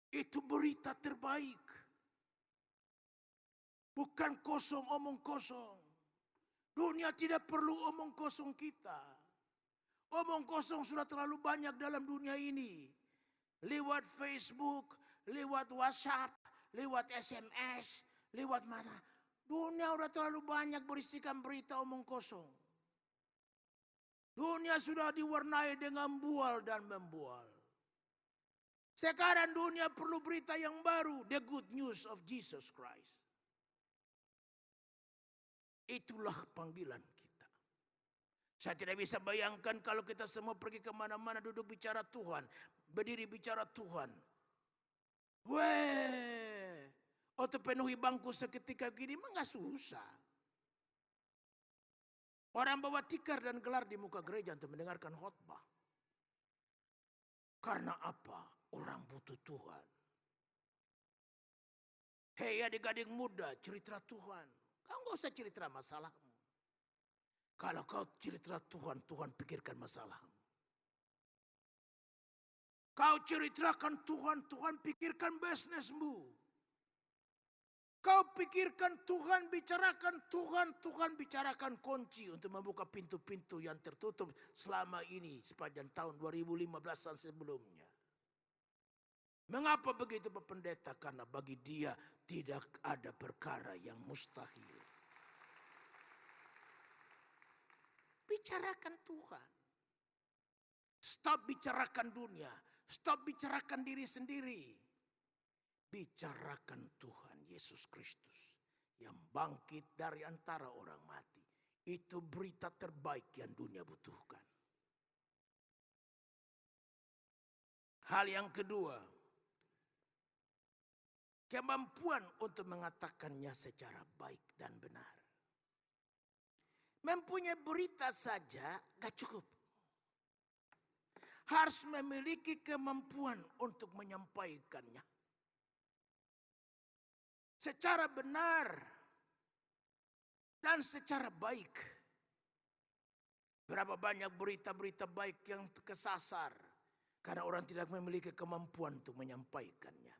Itu berita terbaik. Bukan kosong, omong kosong. Dunia tidak perlu omong kosong kita. Omong kosong sudah terlalu banyak dalam dunia ini. Lewat Facebook, lewat WhatsApp, lewat SMS, lewat mana. Dunia sudah terlalu banyak berisikan berita omong kosong. Dunia sudah diwarnai dengan bual dan membual. Sekarang dunia perlu berita yang baru. The good news of Jesus Christ. Itulah panggilan kita. Saya tidak bisa bayangkan kalau kita semua pergi kemana-mana duduk bicara Tuhan. Berdiri bicara Tuhan. Untuk penuhi bangku seketika gini mah gak susah. Orang bawa tikar dan gelar di muka gereja untuk mendengarkan khotbah. Karena apa? Orang butuh Tuhan. Hei adik-adik muda, cerita Tuhan. Kau gak usah cerita masalahmu. Kalau kau cerita Tuhan, Tuhan pikirkan masalahmu. Kau ceritakan Tuhan, Tuhan pikirkan bisnismu. Kau pikirkan Tuhan, bicarakan Tuhan, Tuhan bicarakan kunci untuk membuka pintu-pintu yang tertutup selama ini sepanjang tahun 2015 sebelumnya. Mengapa begitu Pak Pendeta? Karena bagi dia tidak ada perkara yang mustahil. Bicarakan Tuhan. Stop bicarakan dunia. Stop bicarakan diri sendiri. Bicarakan Tuhan Yesus Kristus yang bangkit dari antara orang mati. Itu berita terbaik yang dunia butuhkan. Hal yang kedua, kemampuan untuk mengatakannya secara baik dan benar. Mempunyai berita saja gak cukup. Harus memiliki kemampuan untuk menyampaikannya secara benar dan secara baik. Berapa banyak berita-berita baik yang kesasar karena orang tidak memiliki kemampuan untuk menyampaikannya.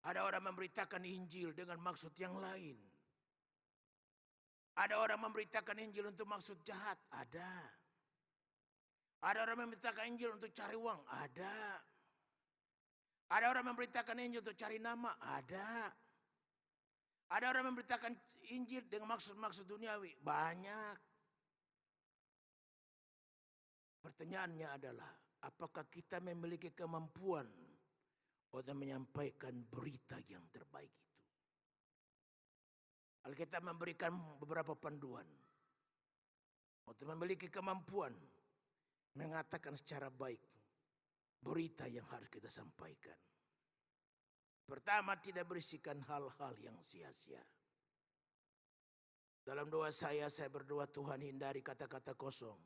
Ada orang memberitakan Injil dengan maksud yang lain. Ada orang memberitakan Injil untuk maksud jahat, ada. Ada orang memberitakan Injil untuk cari uang, ada. Ada orang memberitakan Injil untuk cari nama, ada. Ada orang memberitakan Injil dengan maksud-maksud duniawi, banyak. Pertanyaannya adalah, apakah kita memiliki kemampuan untuk menyampaikan berita yang terbaik itu? Alkitab memberikan beberapa panduan untuk memiliki kemampuan mengatakan secara baik berita yang harus kita sampaikan. Pertama, tidak berisikan hal-hal yang sia-sia. Dalam doa saya berdoa Tuhan hindari kata-kata kosong.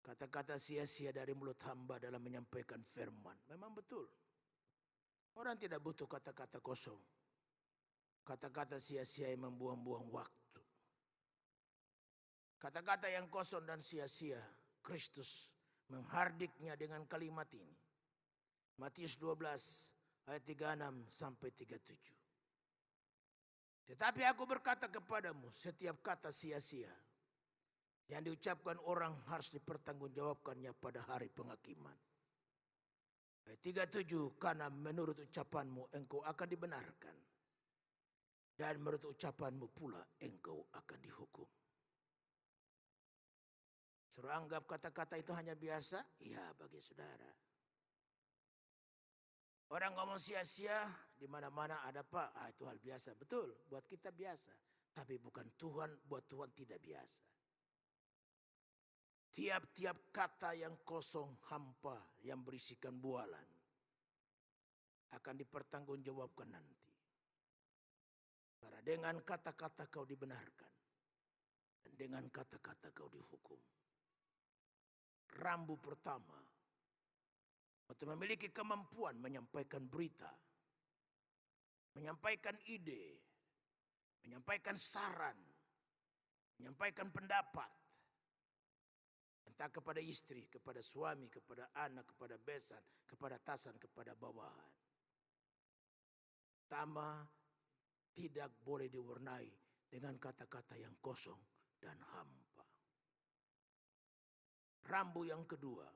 Kata-kata sia-sia dari mulut hamba dalam menyampaikan firman. Memang betul. Orang tidak butuh kata-kata kosong. Kata-kata sia-sia yang membuang-buang waktu. Kata-kata yang kosong dan sia-sia, Kristus menghardiknya dengan kalimat ini. Matius 12 ayat 36 sampai 37. Tetapi aku berkata kepadamu, setiap kata sia-sia yang diucapkan orang harus dipertanggungjawabkannya pada hari penghakiman. Ayat 37, karena menurut ucapanmu engkau akan dibenarkan. Dan menurut ucapanmu pula engkau akan dihukum. Suruh anggap kata-kata itu hanya biasa? Ya, bagi saudara. Orang ngomong sia-sia di mana-mana ada Pak. Itu hal biasa. Betul, buat kita biasa. Tapi bukan Tuhan, buat Tuhan tidak biasa. Tiap-tiap kata yang kosong hampa yang berisikan bualan akan dipertanggungjawabkan nanti. Karena dengan kata-kata kau dibenarkan dan dengan kata-kata kau dihukum. Rambu pertama untuk memiliki kemampuan menyampaikan berita, menyampaikan ide, menyampaikan saran, menyampaikan pendapat, entah kepada istri, kepada suami, kepada anak, kepada besan, kepada atasan, kepada bawahan. Pertama, tidak boleh diwarnai dengan kata-kata yang kosong dan hampa. Rambu yang kedua,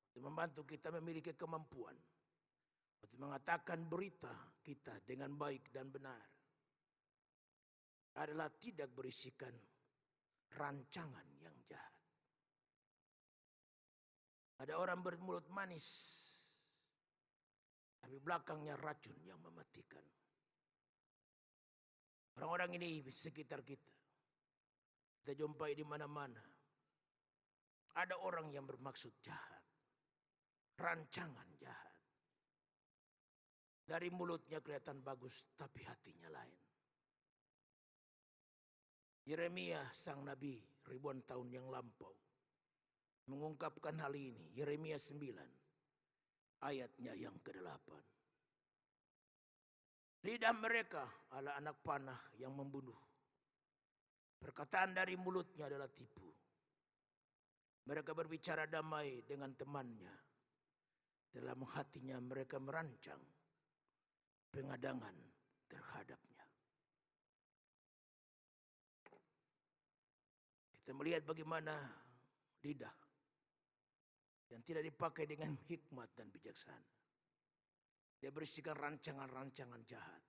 untuk membantu kita memiliki kemampuan untuk mengatakan berita kita dengan baik dan benar, adalah tidak berisikan rancangan yang jahat. Ada orang bermulut manis, tapi belakangnya racun yang mematikan. Orang-orang ini di sekitar kita, kita jumpai di mana-mana. Ada orang yang bermaksud jahat, rancangan jahat. Dari mulutnya kelihatan bagus, tapi hatinya lain. Yeremia sang nabi ribuan tahun yang lampau mengungkapkan hal ini. Yeremia 9 ayatnya yang ke-8. Lidah mereka adalah anak panah yang membunuh. Perkataan dari mulutnya adalah tipu. Mereka berbicara damai dengan temannya. Dalam hatinya mereka merancang pengadangan terhadapnya. Kita melihat bagaimana lidah yang tidak dipakai dengan hikmat dan bijaksana. Dia berisikan rancangan-rancangan jahat.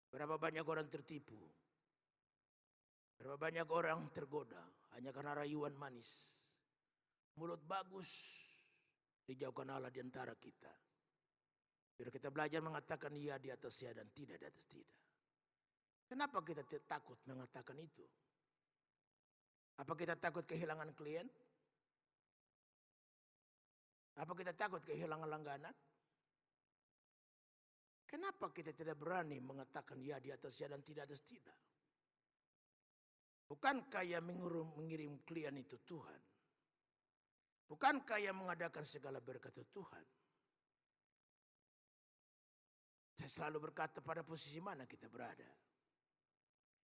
Berapa banyak orang tertipu, berapa banyak orang tergoda hanya karena rayuan manis. Mulut bagus dijauhkan Allah di antara kita. Biar kita belajar mengatakan iya di atas ya dan tidak di atas tidak. Kenapa kita takut mengatakan itu? Apa kita takut kehilangan klien? Apa kita takut kehilangan langganan? Kenapa kita tidak berani mengatakan ya di atas ya dan tidak di atas tidak? Bukankah yang mengirim klien itu Tuhan? Bukankah yang mengadakan segala berkat itu Tuhan? Saya selalu berkata pada posisi mana kita berada.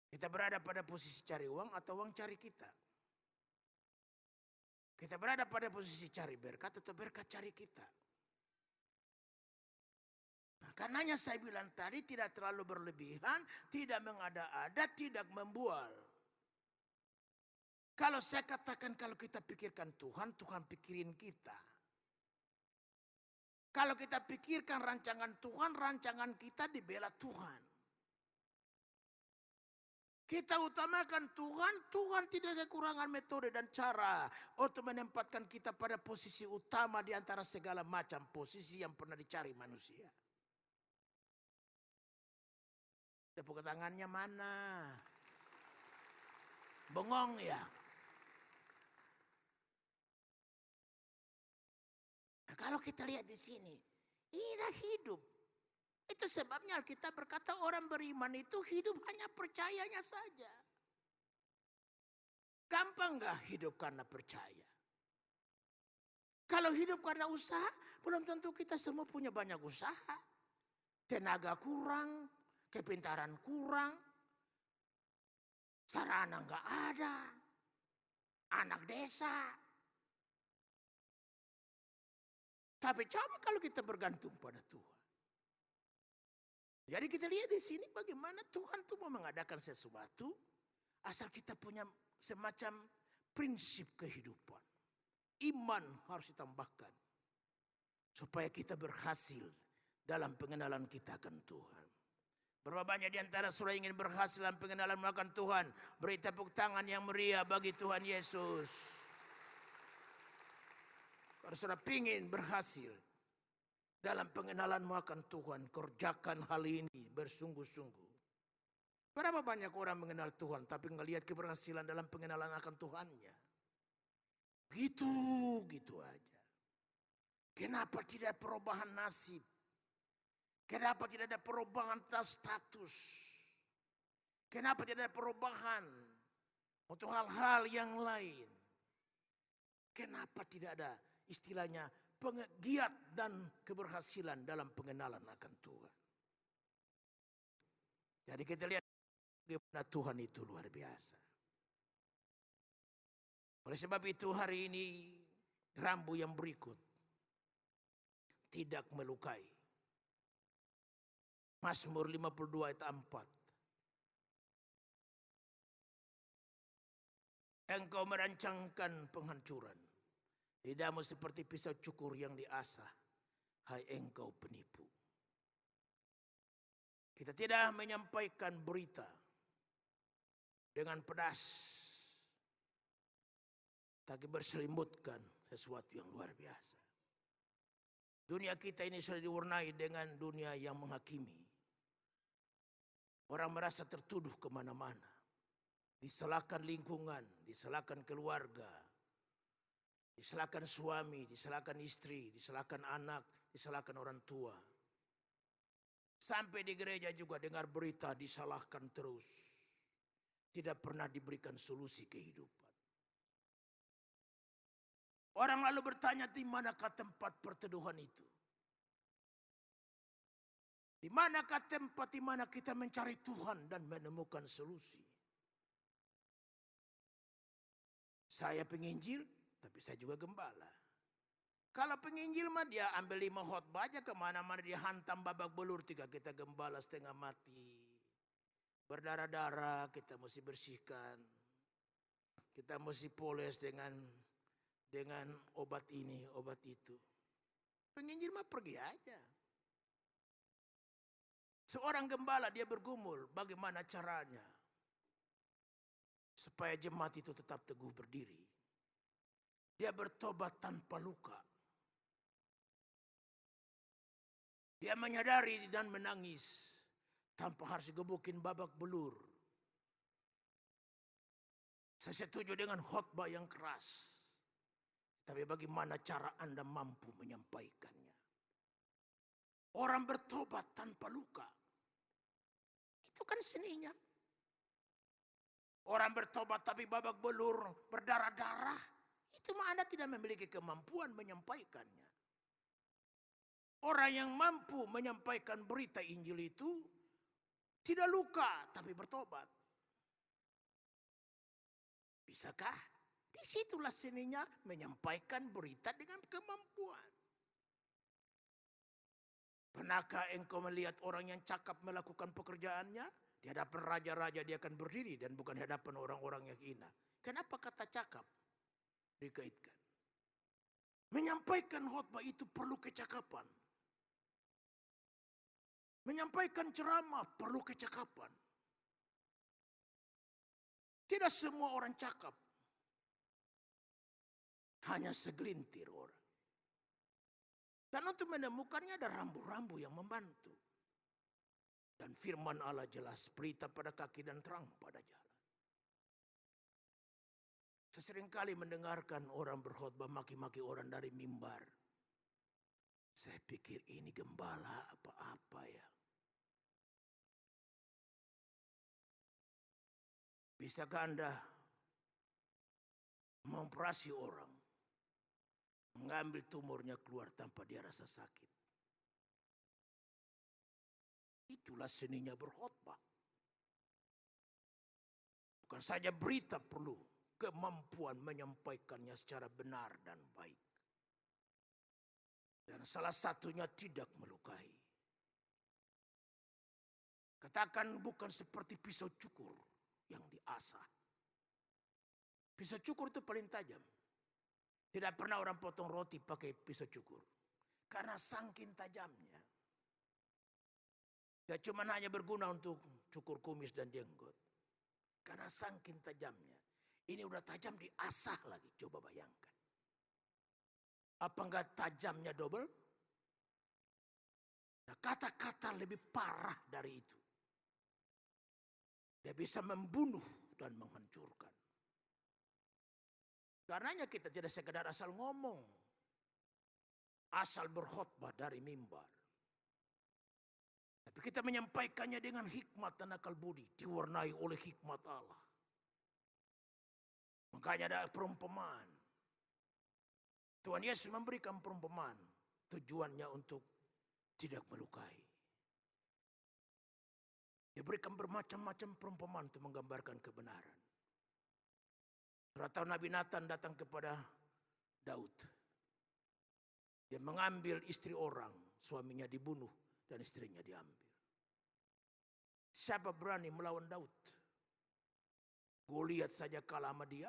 Kita berada pada posisi cari uang atau uang cari kita. Kita berada pada posisi cari berkat atau berkat cari kita. Nah, karenanya saya bilang tadi tidak terlalu berlebihan, tidak mengada-ada, tidak membual. Kalau saya katakan kalau kita pikirkan Tuhan, Tuhan pikirin kita. Kalau kita pikirkan rancangan Tuhan, rancangan kita dibela Tuhan. Kita utamakan Tuhan, Tuhan tidak kekurangan metode dan cara untuk menempatkan kita pada posisi utama di antara segala macam posisi yang pernah dicari manusia. Tepuk tangannya mana? Bengong ya? Nah, kalau kita lihat di sini, inilah hidup. Itu sebabnya Alkitab berkata orang beriman itu hidup hanya percayanya saja. Gampang gak hidup karena percaya? Kalau hidup karena usaha, belum tentu kita semua punya banyak usaha. Tenaga kurang, kepintaran kurang, sarana gak ada, anak desa. Tapi coba kalau kita bergantung pada Tuhan. Jadi kita lihat di sini bagaimana Tuhan tuh mau mengadakan sesuatu asal kita punya semacam prinsip kehidupan. Iman harus ditambahkan supaya kita berhasil dalam pengenalan kita akan Tuhan. Berapa banyak di antara saudara ingin berhasil dalam pengenalan akan Tuhan? Beri tepuk tangan yang meriah bagi Tuhan Yesus. Kalau saudara ingin berhasil dalam pengenalanmu akan Tuhan, kerjakan hal ini bersungguh-sungguh. Berapa banyak orang mengenal Tuhan tapi nggak lihat keberhasilan dalam pengenalan akan Tuhannya? Gitu aja. Kenapa tidak perubahan nasib? Kenapa tidak ada perubahan status? Kenapa tidak ada perubahan untuk hal-hal yang lain? Kenapa tidak ada istilahnya penggiat dan keberhasilan dalam pengenalan akan Tuhan? Jadi kita lihat bagaimana Tuhan itu luar biasa. Oleh sebab itu hari ini rambu yang berikut tidak melukai. Mazmur 52 ayat 4. Engkau merancangkan penghancuran. Lidahmu seperti pisau cukur yang diasah. Hai engkau penipu. Kita tidak menyampaikan berita dengan pedas, tapi berselimutkan sesuatu yang luar biasa. Dunia kita ini sudah diwarnai dengan dunia yang menghakimi. Orang merasa tertuduh kemana-mana. Disalahkan lingkungan, disalahkan keluarga, disalahkan suami, disalahkan istri, disalahkan anak, disalahkan orang tua. Sampai di gereja juga dengar berita disalahkan terus. Tidak pernah diberikan solusi kehidupan. Orang lalu bertanya, di manakah tempat perteduhan itu? Di manakah tempat di mana kita mencari Tuhan dan menemukan solusi? Saya penginjil, tapi saya juga gembala. Kalau penginjil mah dia ambil 5 khotbah aja kemana-mana dia hantam babak belur 3. Kita gembala setengah mati. Berdarah-darah kita mesti bersihkan. Kita mesti poles dengan dengan obat ini, obat itu. Penginjil mah pergi aja. Seorang gembala dia bergumul bagaimana caranya supaya jemaat itu tetap teguh berdiri. Dia bertobat tanpa luka. Dia menyadari dan menangis tanpa harus gebukin babak belur. Saya setuju dengan khotbah yang keras. Tapi bagaimana cara Anda mampu menyampaikannya? Orang bertobat tanpa luka. Itu kan seninya. Orang bertobat tapi babak belur, berdarah-darah. Itu mah Anda tidak memiliki kemampuan menyampaikannya. Orang yang mampu menyampaikan berita Injil itu tidak luka tapi bertobat. Bisakah? Disitulah seninya menyampaikan berita dengan kemampuan. Pernahkah engkau melihat orang yang cakap melakukan pekerjaannya? Di hadapan raja-raja dia akan berdiri dan bukan di hadapan orang-orang yang hina. Kenapa kata cakap dikaitkan? Menyampaikan khotbah itu perlu kecakapan. Menyampaikan ceramah perlu kecakapan. Tidak semua orang cakap. Hanya segelintir orang. Dan untuk menemukannya ada rambu-rambu yang membantu. Dan firman Allah jelas, pelita pada kaki dan terang pada jalan. Saya seringkali mendengarkan orang berkhotbah maki-maki orang dari mimbar. Saya pikir ini gembala apa-apa ya. Bisakah Anda mengoperasi orang, mengambil tumornya keluar tanpa dia rasa sakit? Itulah seninya berkhotbah. Bukan saja berita perlu, kemampuan menyampaikannya secara benar dan baik. Dan salah satunya tidak melukai. Katakan bukan seperti pisau cukur yang diasah. Pisau cukur itu paling tajam. Tidak pernah orang potong roti pakai pisau cukur. Karena saking tajamnya. Tidak cuma hanya berguna untuk cukur kumis dan jenggot. Karena saking tajamnya. Ini udah tajam diasah lagi. Coba bayangkan. Apa enggak tajamnya double? Nah, kata-kata lebih parah dari itu. Dia bisa membunuh dan menghancurkan. Karenanya kita tidak sekedar asal ngomong. Asal berkhotbah dari mimbar. Tapi kita menyampaikannya dengan hikmat dan akal budi. Diwarnai oleh hikmat Allah. Makanya ada perumpamaan. Tuhan Yesus memberikan perumpamaan. Tujuannya untuk tidak melukai. Dia berikan bermacam-macam perumpamaan untuk menggambarkan kebenaran. Suatu Nabi Nathan datang kepada Daud. Dia mengambil istri orang, suaminya dibunuh dan istrinya diambil. Siapa berani melawan Daud? Goliat saja kalah sama dia.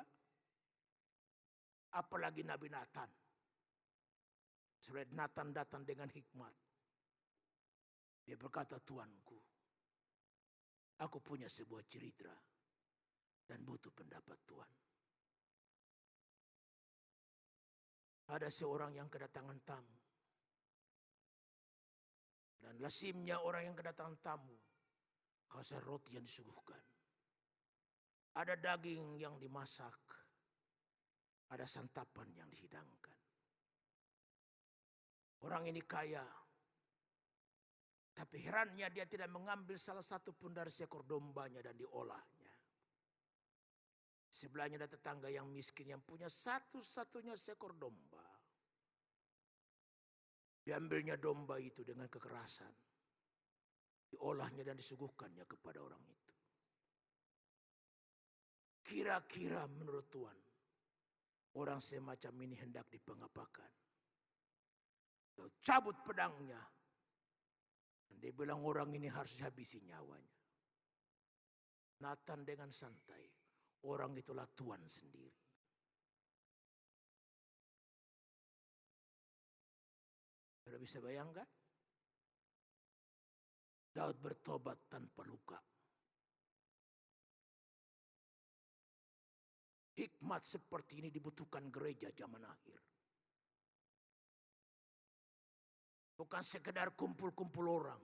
Apalagi Nabi Nathan. Sebab Nathan datang dengan hikmat. Dia berkata, Tuanku, aku punya sebuah cerita dan butuh pendapat Tuhan. Ada seorang yang kedatangan tamu. Dan lazimnya orang yang kedatangan tamu, khasar roti yang disuguhkan. Ada daging yang dimasak. Ada santapan yang dihidangkan. Orang ini kaya. Tapi herannya dia tidak mengambil salah satu pun dari seekor dombanya dan diolahnya. Sebelahnya ada tetangga yang miskin yang punya satu-satunya seekor domba. Diambilnya domba itu dengan kekerasan. Diolahnya dan disuguhkannya kepada orang itu. Kira-kira menurut Tuhan, orang semacam ini hendak dipengapakan. Cabut pedangnya. Dan dia bilang orang ini harus habisi nyawanya. Nathan dengan santai. Orang itulah Tuhan sendiri. Saudara bisa bayangkan? Daud bertobat tanpa luka. Hikmat seperti ini dibutuhkan gereja zaman akhir. Bukan sekedar kumpul-kumpul orang.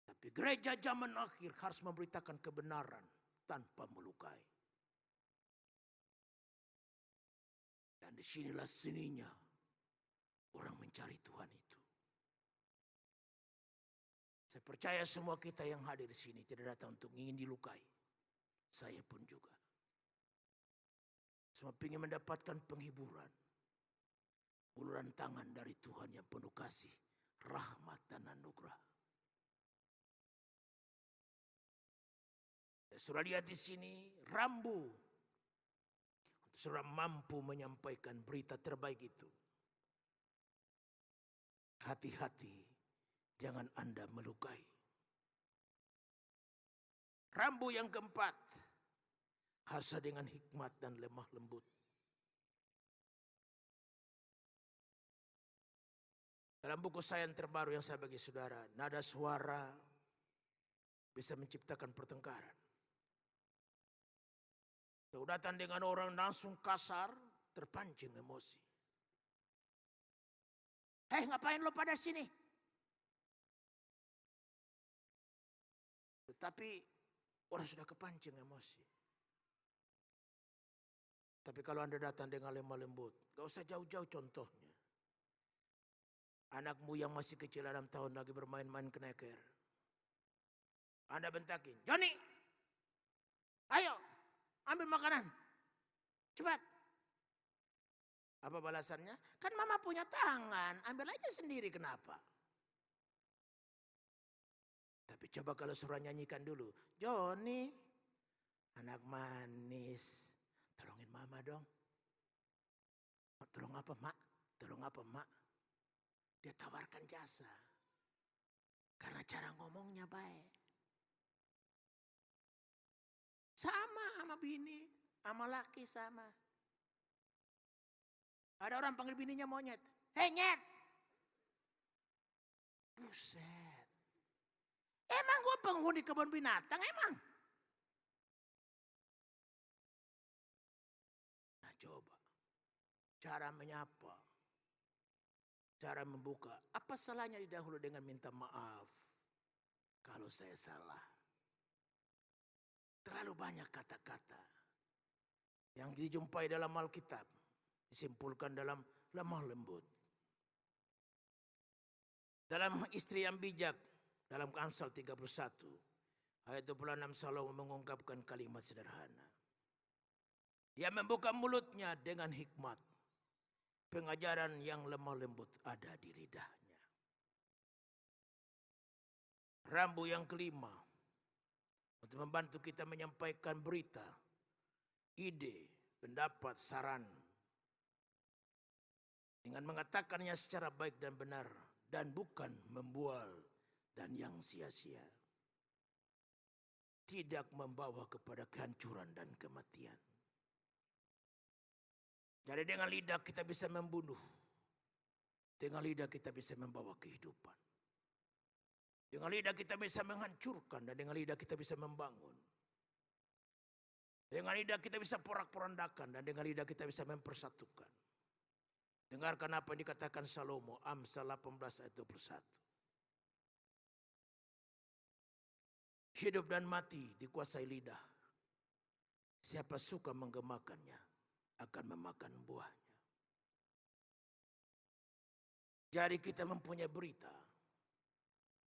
Tapi gereja zaman akhir harus memberitakan kebenaran tanpa melukai. Dan disinilah seninya orang mencari Tuhan itu. Saya percaya semua kita yang hadir di sini tidak datang untuk ingin dilukai. Saya pun juga. Semua ingin mendapatkan penghiburan. Uluran tangan dari Tuhan yang penuh kasih, rahmat dan anugerah. Saudara lihat di sini rambu. Saudara mampu menyampaikan berita terbaik itu. Hati-hati, jangan Anda melukai. Rambu yang keempat, harus dengan hikmat dan lemah lembut. Dalam buku saya yang terbaru yang saya bagi saudara, nada suara bisa menciptakan pertengkaran. Datang dengan orang langsung kasar, terpancing emosi. Ngapain lo pada sini? Tetapi orang sudah kepancing emosi. Tapi kalau Anda datang dengan lemah lembut, gak usah jauh-jauh contohnya. Anakmu yang masih kecil 6 tahun lagi bermain-main keneker. Anda bentakin, Joni, ayo ambil makanan, cepat. Apa balasannya? Kan mama punya tangan, ambil aja sendiri, kenapa? Tapi coba kalau suruh nyanyikan dulu, Joni, anak manis, tolongin mama dong. Tolong apa mak? Tolong apa mak? Dia tawarkan jasa. Karena cara ngomongnya baik. Sama bini, sama laki sama. Ada orang panggil bininya monyet. Hei nyet. Buset. Emang gue penghuni kebun binatang emang? Nah coba. Cara menyapa. Cara membuka. Apa salahnya didahulu dengan minta maaf. Kalau saya salah. Terlalu banyak kata-kata yang dijumpai dalam Alkitab, disimpulkan dalam lemah lembut. Dalam istri yang bijak, dalam Amsal 31, ayat 26 Salomo mengungkapkan kalimat sederhana. Dia membuka mulutnya dengan hikmat. Pengajaran yang lemah lembut ada di lidahnya. Rambu yang kelima, untuk membantu kita menyampaikan berita, ide, pendapat, saran. Dengan mengatakannya secara baik dan benar. Dan bukan membual dan yang sia-sia. Tidak membawa kepada kehancuran dan kematian. Jadi dengan lidah kita bisa membunuh. Dengan lidah kita bisa membawa kehidupan. Dengan lidah kita bisa menghancurkan dan dengan lidah kita bisa membangun. Dengan lidah kita bisa porak-porandakan dan dengan lidah kita bisa mempersatukan. Dengarkan apa yang dikatakan Salomo, Amsal 18 ayat 21. Hidup dan mati dikuasai lidah. Siapa suka menggemakannya akan memakan buahnya. Jadi kita mempunyai berita.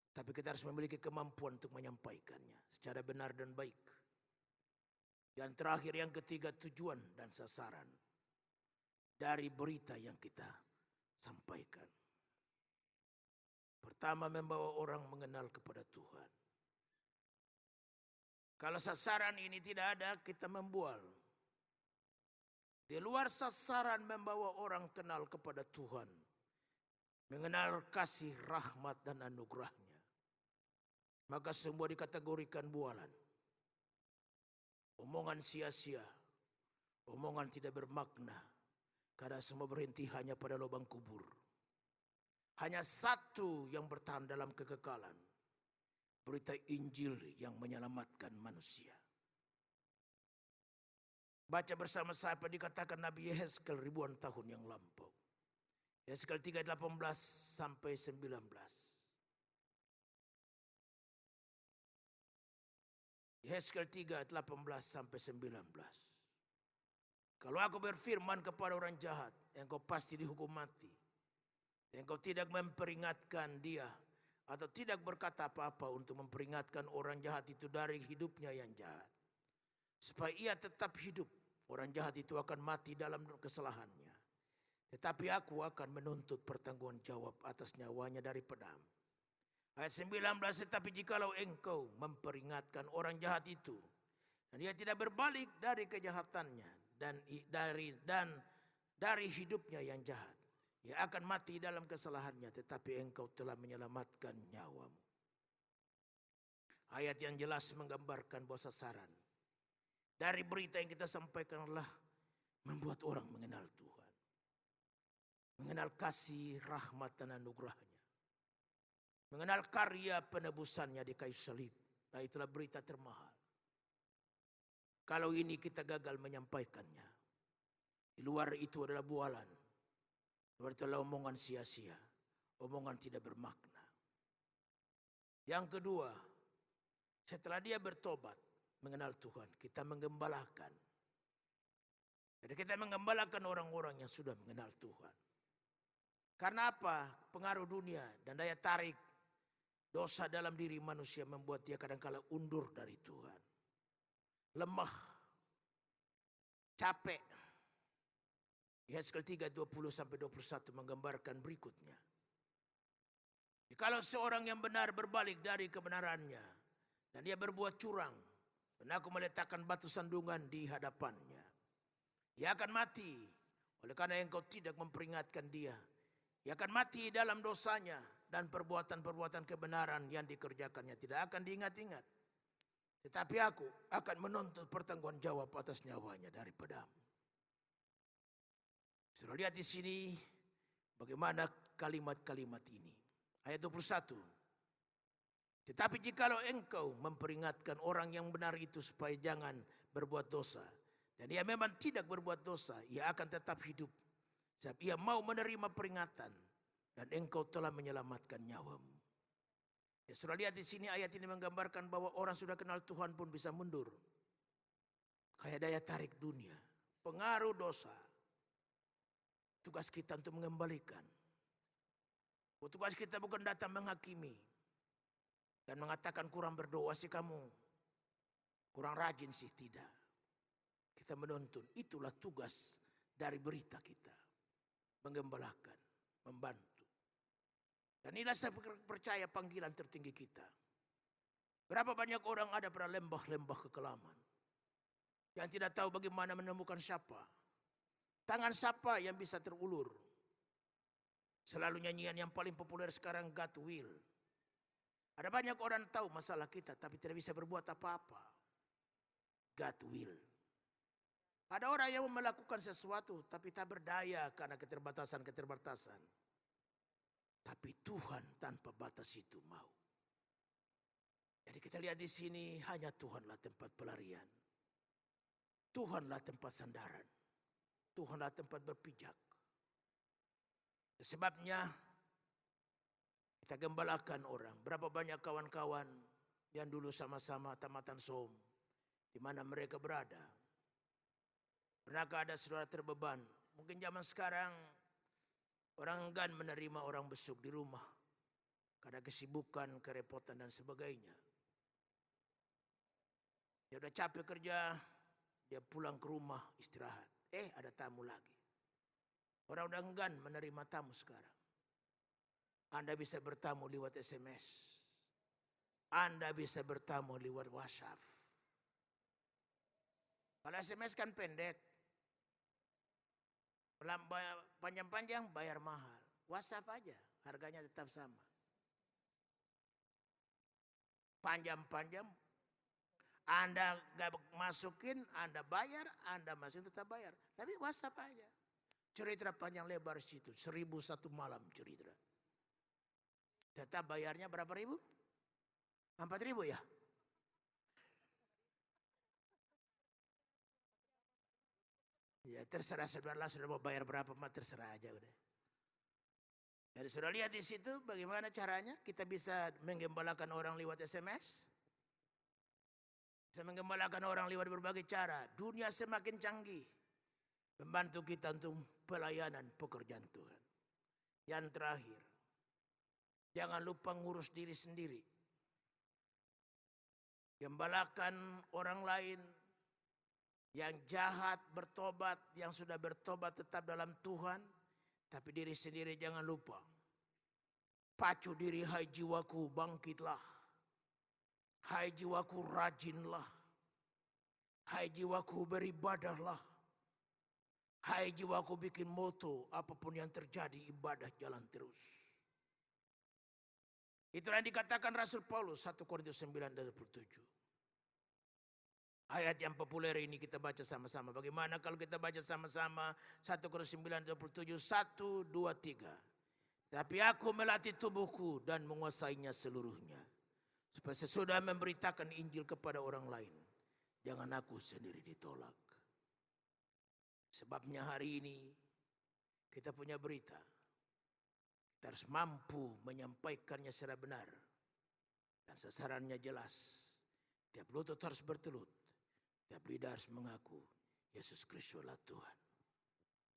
Tapi kita harus memiliki kemampuan untuk menyampaikannya secara benar dan baik. Yang terakhir, yang ketiga, tujuan dan sasaran dari berita yang kita sampaikan. Pertama, membawa orang mengenal kepada Tuhan. Kalau sasaran ini tidak ada, kita membual. Di luar sasaran membawa orang kenal kepada Tuhan. Mengenal kasih, rahmat, dan anugerahnya. Maka semua dikategorikan bualan. Omongan sia-sia. Omongan tidak bermakna. Karena semua berhenti hanya pada lubang kubur. Hanya satu yang bertahan dalam kekekalan. Berita Injil yang menyelamatkan manusia. Baca bersama saya apa dikatakan Nabi Yehezkel ribuan tahun yang lampau. Yehezkel 3:18 sampai 19. Yehezkel 3:18 sampai 19. Kalau aku berfirman kepada orang jahat, engkau pasti dihukum mati. Engkau tidak memperingatkan dia atau tidak berkata apa-apa untuk memperingatkan orang jahat itu dari hidupnya yang jahat. Supaya ia tetap hidup, orang jahat itu akan mati dalam kesalahannya. Tetapi aku akan menuntut pertanggungan jawab atas nyawanya dari pedang. Ayat 19, tetapi jikalau engkau memperingatkan orang jahat itu, dan dia tidak berbalik dari kejahatannya, dan dari hidupnya yang jahat, ia akan mati dalam kesalahannya, tetapi engkau telah menyelamatkan nyawamu. Ayat yang jelas menggambarkan bahwa sasaran dari berita yang kita sampaikan adalah membuat orang mengenal Tuhan. Mengenal kasih, rahmat, dan anugerahnya. Mengenal karya penebusannya di kayu salib. Nah, itulah berita termahal. Kalau ini kita gagal menyampaikannya, di luar itu adalah bualan. Di luar itu adalah omongan sia-sia. Omongan tidak bermakna. Yang kedua, setelah dia bertobat, mengenal Tuhan, kita menggembalakan. Jadi kita menggembalakan orang-orang yang sudah mengenal Tuhan. Karena apa? Pengaruh dunia dan daya tarik dosa dalam diri manusia membuat dia kadang-kala undur dari Tuhan. Lemah, capek. Yehezkel 3:20 sampai 21 menggambarkan berikutnya. Jikalau seorang yang benar berbalik dari kebenarannya dan dia berbuat curang, dan aku meletakkan batu sandungan di hadapannya, ia akan mati oleh karena engkau tidak memperingatkan dia. Ia akan mati dalam dosanya, dan perbuatan-perbuatan kebenaran yang dikerjakannya tidak akan diingat-ingat. Tetapi aku akan menuntut pertanggungan jawab atas nyawanya dari pedang. Sudah lihat di sini bagaimana kalimat-kalimat ini. Ayat 21. Tetapi jikalau engkau memperingatkan orang yang benar itu supaya jangan berbuat dosa, dan ia memang tidak berbuat dosa, ia akan tetap hidup. Sebab ia mau menerima peringatan, dan engkau telah menyelamatkan nyawamu. Ya, sudah lihat di sini ayat ini menggambarkan bahwa orang sudah kenal Tuhan pun bisa mundur. Kayak daya tarik dunia, pengaruh dosa. Tugas kita untuk mengembalikan. Tugas kita bukan datang menghakimi dan mengatakan kurang berdoa sih kamu, kurang rajin sih, tidak. Kita menuntun, itulah tugas dari berita kita. Menggembalakan, membantu. Dan inilah saya percaya panggilan tertinggi kita. Berapa banyak orang ada pada lembah-lembah kekelaman yang tidak tahu bagaimana menemukan siapa. Tangan siapa yang bisa terulur. Selalu nyanyian yang paling populer sekarang, God will. Ada banyak orang tahu masalah kita tapi tidak bisa berbuat apa-apa. God will. Ada orang yang melakukan sesuatu tapi tak berdaya karena keterbatasan-keterbatasan. Tapi Tuhan tanpa batas itu mau. Jadi kita lihat di sini hanya Tuhanlah tempat pelarian. Tuhanlah tempat sandaran. Tuhanlah tempat berpijak. Sebabnya kita gembalakan orang. Berapa banyak kawan-kawan yang dulu sama-sama tamatan SOM, di mana mereka berada. Pernahkah ada saudara terbeban? Mungkin zaman sekarang orang enggan menerima orang besuk di rumah karena kesibukan, kerepotan dan sebagainya. Dia udah capek kerja, dia pulang ke rumah istirahat. Ada tamu lagi. Orang udah enggan menerima tamu sekarang. Anda bisa bertamu lewat SMS. Anda bisa bertamu lewat WhatsApp. Kalau SMS kan pendek. Panjang-panjang bayar mahal. WhatsApp aja, harganya tetap sama. Panjang-panjang, Anda gak masukin, Anda bayar, Anda masukin tetap bayar. Tapi WhatsApp aja. Cerita panjang lebar situ, 1001 malam cerita. Tetap bayarnya berapa ribu? 4.000 ya? Ya terserah saudara sudah mau bayar berapa mah terserah aja udah. Jadi sudah lihat di situ bagaimana caranya kita bisa menggembalakan orang lewat SMS. Bisa menggembalakan orang lewat berbagai cara. Dunia semakin canggih. Membantu kita untuk pelayanan pekerjaan Tuhan. Yang terakhir. Jangan lupa ngurus diri sendiri. Gembalakan orang lain. Yang jahat bertobat, yang sudah bertobat tetap dalam Tuhan. Tapi diri sendiri jangan lupa. Pacu diri, hai jiwaku bangkitlah. Hai jiwaku rajinlah. Hai jiwaku beribadahlah. Hai jiwaku bikin moto, apapun yang terjadi ibadah jalan terus. Itulah yang dikatakan Rasul Paulus 1 Korintus 9:27. Ayat yang populer ini kita baca sama-sama. Bagaimana kalau kita baca sama-sama 1 Korintus 9:27, 1, 2, 3. Tapi aku melatih tubuhku dan menguasainya seluruhnya. Supaya sesudah memberitakan Injil kepada orang lain, jangan aku sendiri ditolak. Sebabnya hari ini kita punya berita. Kita harus mampu menyampaikannya secara benar. Dan sasarannya jelas. Tiap lutut harus bertelut. Tiap lidah harus mengaku Yesus Kristus adalah Tuhan.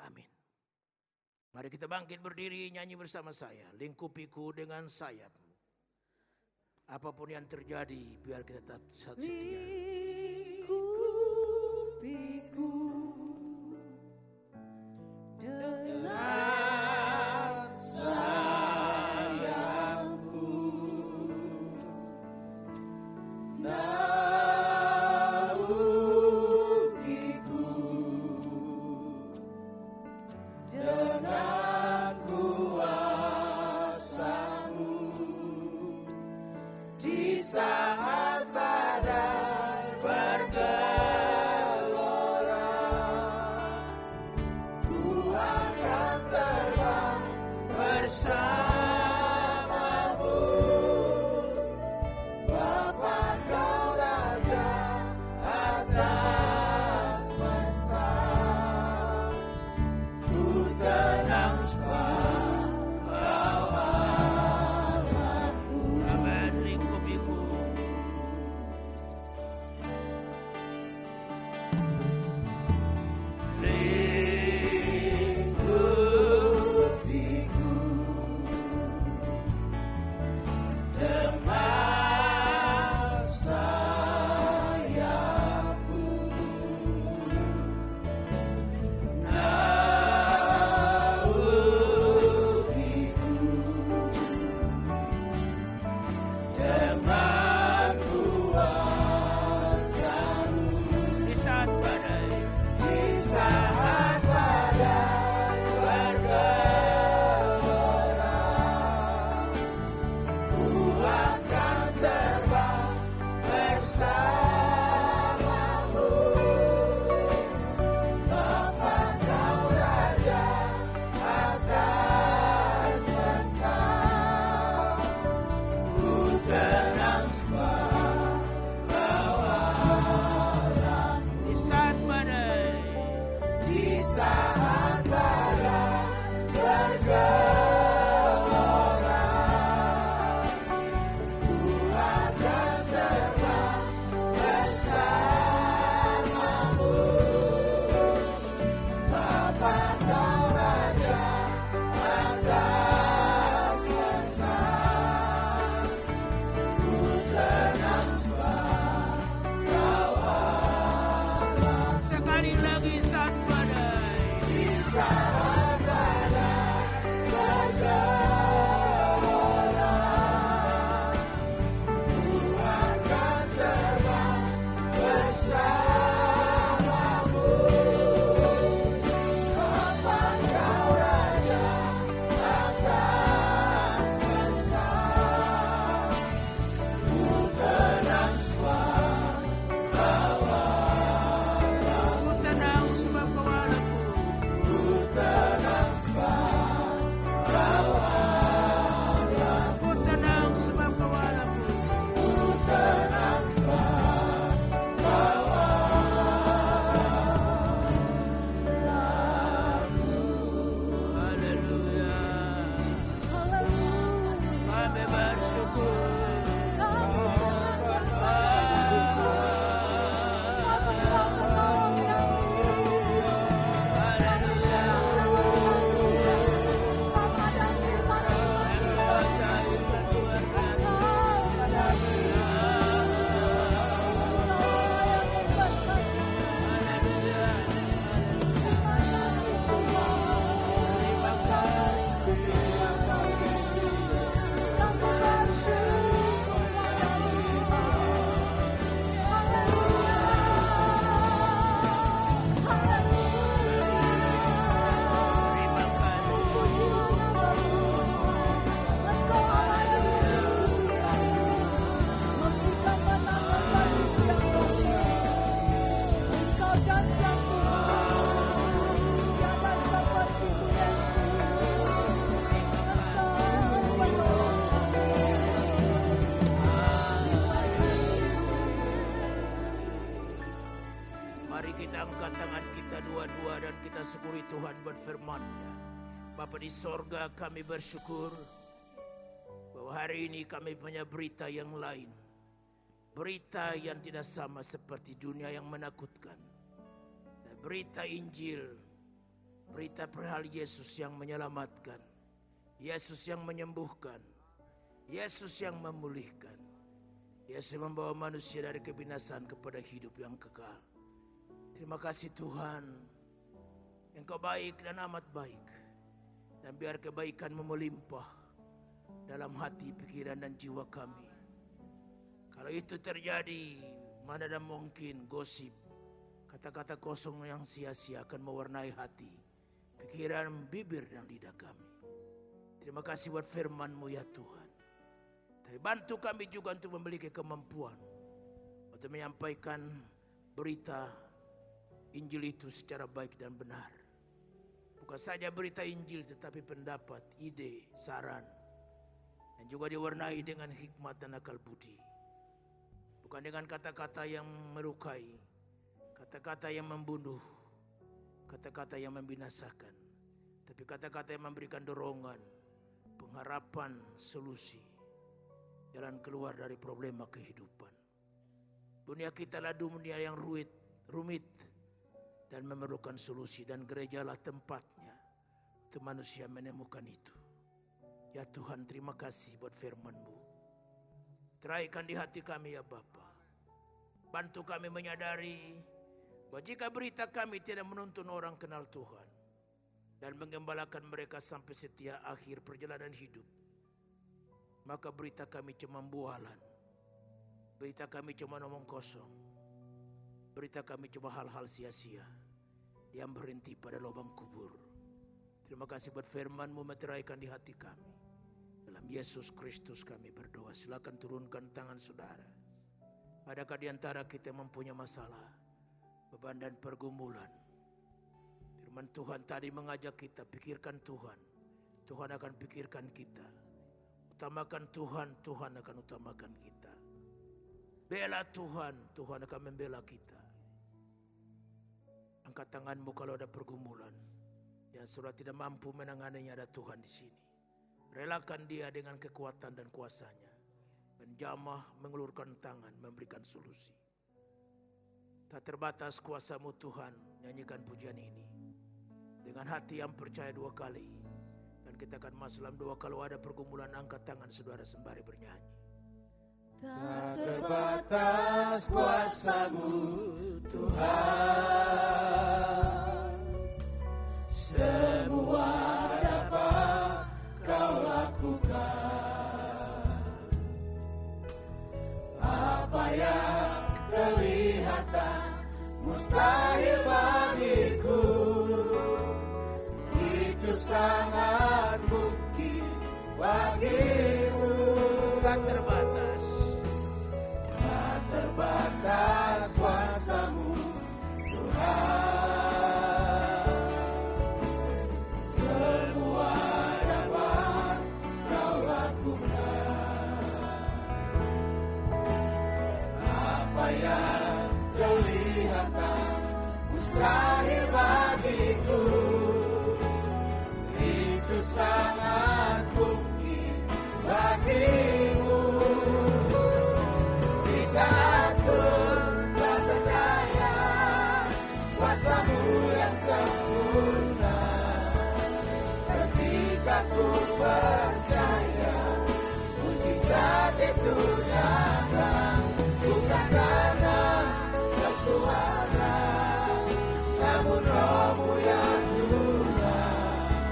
Amin. Mari kita bangkit berdiri nyanyi bersama saya. Lingkupiku dengan sayapmu. Apapun yang terjadi biar kita tetap setia. Lingkupiku dengan sayapmu. Dengan kuasa-Mu di saat badai bergelora, ku akan terbang bersama-Mu. Bapa Kau Raja atas semesta, tenang sebab Kau Allahku. Amin. Lingkupiku angkat tangan kita dua-dua dan kita syukuri Tuhan buat firman-Nya. Bapa di sorga, kami bersyukur bahwa hari ini kami punya berita yang lain. Berita yang tidak sama seperti dunia yang menakutkan. Dan berita Injil, berita perihal Yesus yang menyelamatkan, Yesus yang menyembuhkan, Yesus yang memulihkan, Yesus membawa manusia dari kebinasaan kepada hidup yang kekal. Terima kasih Tuhan, Engkau baik dan amat baik. Dan biar kebaikan-Mu melimpah dalam hati, pikiran, dan jiwa kami. Kalau itu terjadi, mana ada mungkin gosip, kata-kata kosong yang sia-sia akan mewarnai hati, pikiran, bibir, dan lidah kami. Terima kasih buat firman-Mu ya Tuhan. Tapi bantu kami juga untuk memiliki kemampuan untuk menyampaikan berita Injil itu secara baik dan benar. Bukan saja berita Injil, tetapi pendapat, ide, saran, dan juga diwarnai dengan hikmat dan akal budi. Bukan dengan kata-kata yang melukai, kata-kata yang membunuh, kata-kata yang membinasakan, tapi kata-kata yang memberikan dorongan, pengharapan, solusi, jalan keluar dari problema kehidupan. Dunia kita adalah dunia yang rumit dan memerlukan solusi, dan gerejalah tempatnya untuk manusia menemukan itu. Ya Tuhan, terima kasih buat firman-Mu. Teraikan di hati kami ya Bapa. Bantu kami menyadari bahwa jika berita kami tidak menuntun orang kenal Tuhan dan menggembalakan mereka sampai setia akhir perjalanan hidup, maka berita kami cuma bualan. Berita kami cuma omong kosong. Berita kami cuma hal-hal sia-sia yang berhenti pada lubang kubur. Terima kasih buat firman-Mu meteraikan di hati kami. Dalam Yesus Kristus kami berdoa. Silakan turunkan tangan saudara. Adakah di antara kita yang mempunyai masalah, beban dan pergumulan? Firman Tuhan tadi mengajak kita, pikirkan Tuhan. Tuhan akan pikirkan kita. Utamakan Tuhan, Tuhan akan utamakan kita. Bela Tuhan, Tuhan akan membela kita. Angkat tanganmu kalau ada pergumulan yang saudara tidak mampu menanganinya, ada Tuhan di sini. Relakan Dia dengan kekuatan dan kuasa-Nya. Menjamah, mengulurkan tangan, memberikan solusi. Tak terbatas kuasa-Mu Tuhan, nyanyikan pujian ini dengan hati yang percaya dua kali. Dan kita akan masuk dalam doa. Kalau ada pergumulan, angkat tangan saudara sembari bernyanyi. Tak terbatas kuasa-Mu Tuhan, semua dapat Kau lakukan. Apa yang kelihatan mustahil bagiku, itu sangat mungkin bagimu. Tak terbatas, tak terbatas kuasa-Mu Tuhan, semua dapat Kau lakukan. Apa yang kelihatan mustahil bagiku, itu sangat mungkin bagimu. Di saat ku tak berdaya, kuasa-Mu yang sempurna. Ketika ku percaya, mujizat itu nyata. Bukan karena kekuatan, namun Roh-Mu yang Tuhan.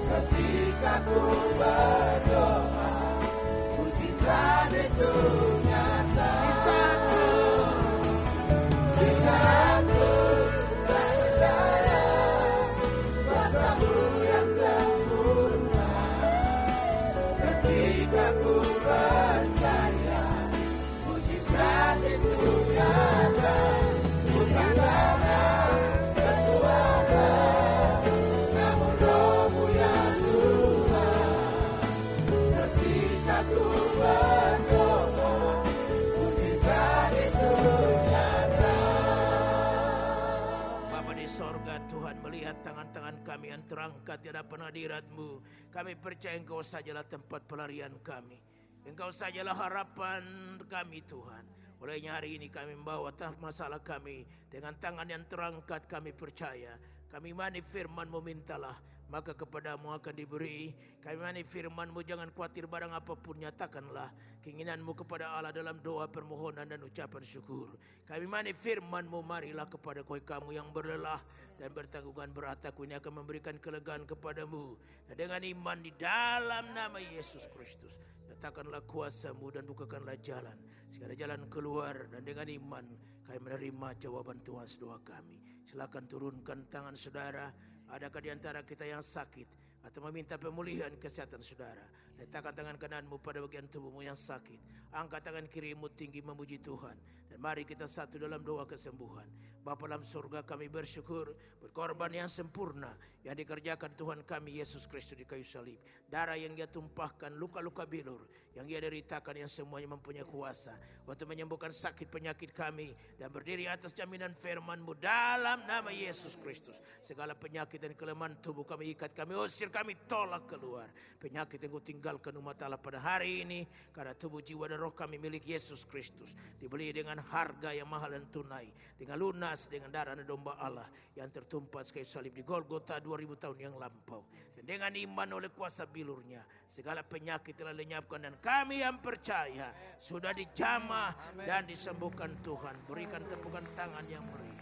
Ketika ku berdoa, mujizat itu nyata. Di saat ku tak berdaya, kuasa-Mu yang sempurna. Ketika ku percaya, mujizat itu nyata. Bukan karena kekuatan, namun Roh-Mu yang Tuhan. Ketika ku berdoa, kami yang terangkat di hadapan hadirat-Mu. Kami percaya Engkau sajalah tempat pelarian kami. Engkau sajalah harapan kami Tuhan. Olehnya hari ini kami membawa masalah kami dengan tangan yang terangkat. Kami percaya, kami mani firman-Mu, mintalah maka kepadamu akan diberi. Kami mani firman-Mu, jangan khawatir barang apapun, nyatakanlah keinginan-Mu kepada Allah dalam doa, permohonan dan ucapan syukur. Kami mani firman-Mu, marilah kepada kamu yang berlelah dan bertanggungan berat, aku ini akan memberikan kelegaan kepadamu. Dan dengan iman di dalam nama Yesus Kristus, nyatakanlah kuasa-Mu dan bukakanlah jalan, segala jalan keluar. Dan dengan iman kami menerima jawaban Tuhan doa kami. Silakan turunkan tangan saudara. Adakah di antara kita yang sakit atau meminta pemulihan kesehatan saudara? Letakkan tangan kananmu pada bagian tubuhmu yang sakit. Angkat tangan kirimu tinggi memuji Tuhan. Dan mari kita satu dalam doa kesembuhan. Bapa dalam surga, kami bersyukur berkorban yang sempurna yang dikerjakan Tuhan kami Yesus Kristus di kayu salib. Darah yang Dia tumpahkan, luka-luka bilur yang Dia deritakan, yang semuanya mempunyai kuasa untuk menyembuhkan sakit penyakit kami. Dan berdiri atas jaminan firman-Mu dalam nama Yesus Kristus. Segala penyakit dan kelemahan tubuh kami ikat, kami usir, kami tolak keluar. Penyakit yang Kau tinggalkan umat Allah pada hari ini, karena tubuh, jiwa dan roh kami milik Yesus Kristus. Dibeli dengan harga yang mahal dan tunai, dengan lunas, dengan darah dan domba Allah yang tertumpah kayu salib di Golgota 2000 tahun yang lampau. Dan dengan iman oleh kuasa bilurnya, segala penyakit telah lenyapkan, dan kami yang percaya sudah dijamah dan disembuhkan Tuhan. Berikan tepukan tangan yang meriah.